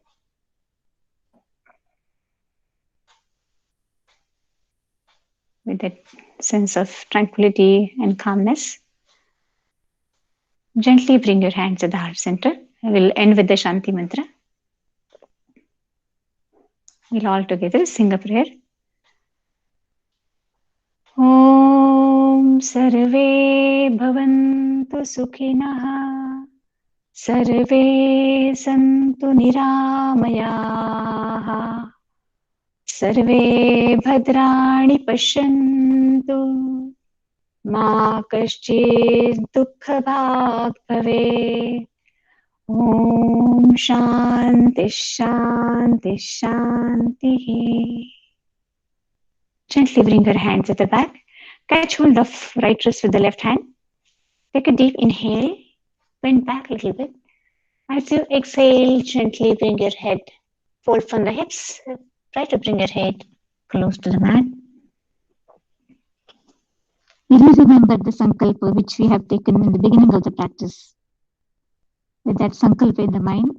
With that sense of tranquility and calmness, gently bring your hands at the heart center. I will end with the Shanti mantra. We'll all together sing a prayer. Om Sarve Bhavantu Sukhinah Sarve Santu Niramayaः Sarve Bhadrani Pashyantu Ma Kaschid Dukhabhag Bhavet. Om Shanti Shanti Shanti. Gently bring your hands at the back. Catch hold of right wrist with the left hand. Take a deep inhale. Bend back a little bit. As you exhale, gently bring your head. Fold from the hips. Try to bring your head close to the mat. Please remember the sankalpa which we have taken in the beginning of the practice. With that sankalpa in the mind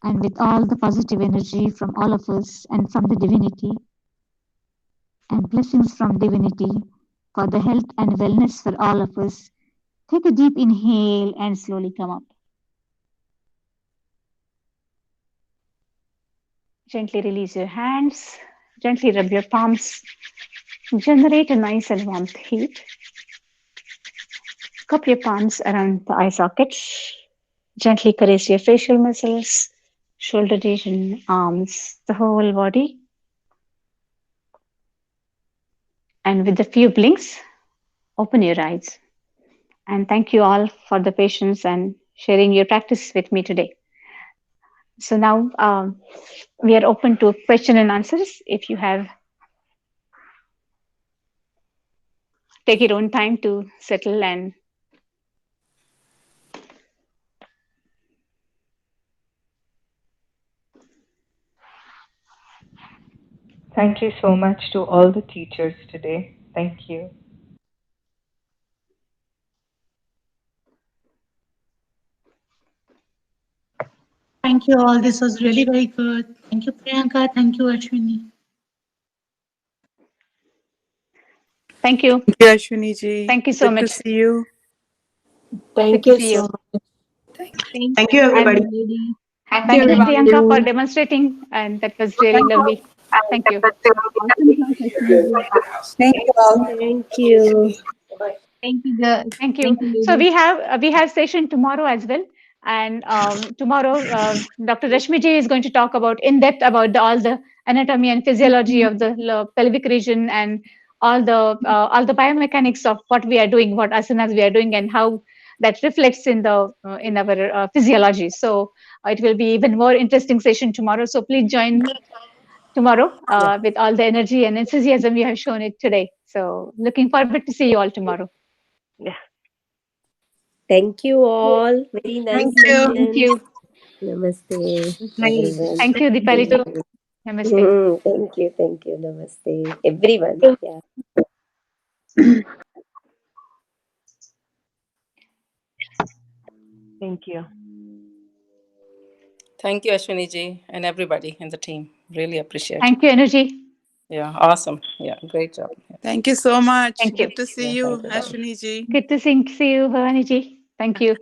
and with all the positive energy from all of us and from the divinity and blessings from divinity for the health and wellness for all of us, take a deep inhale and slowly come up. Gently release your hands. Gently rub your palms. Generate a nice and warm heat. Cup your palms around the eye sockets. Gently caress your facial muscles, shoulder region, arms, the whole body. And with a few blinks, open your eyes. And thank you all for the patience and sharing your practice with me today. So now we are open to question and answers. If you have, take your own time to settle and Thank you so much to all the teachers today. Thank you. Thank you all. This was really very good. Thank you, Priyanka. Thank you, Ashwini. thank you. Thank you, Ashwini ji. Thank you so Good much. to see you. Thank Good to you see you. so much. Thank you, everybody. Thank you, Thank Priyanka, for you. demonstrating, and that was really lovely. Thank you. Awesome class, Ashwini. Thank you all. Thank you. Thank you, girls. Thank you. Thank you, So ladies. we have session tomorrow as well, and tomorrow Dr. Rashmi ji is going to talk about in depth about all the anatomy and physiology of the pelvic region and all the biomechanics of what we are doing, what asanas we are doing, and how that reflects in the in our physiology. So it will be even more interesting session tomorrow. So please join tomorrow with all the energy and enthusiasm you have shown it today. So looking forward to see you all tomorrow. Thank you all. Very nice Thank you. session. Thank you. Namaste, Nice. everyone. Thank you, Deepali ji. Namaste. Thank you. Namaste, everyone. Yeah. Thank you. Thank you, Ashwini ji, and everybody in the team. Really appreciate it. Thank you, Energy. Yeah, awesome. Yeah, great job. Yeah. Thank you so much. Thank you. Good to see Yeah, you, thank you, darling. Ashwini ji. Good to see you, Bhavani ji. Thank you.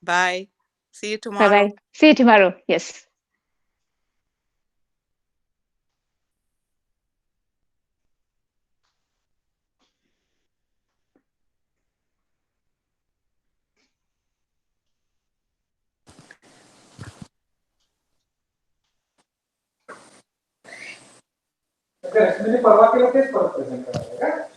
Bye. See you Bye tomorrow. bye. See you tomorrow. Yes. परवा केलं तेच परत present करायचं का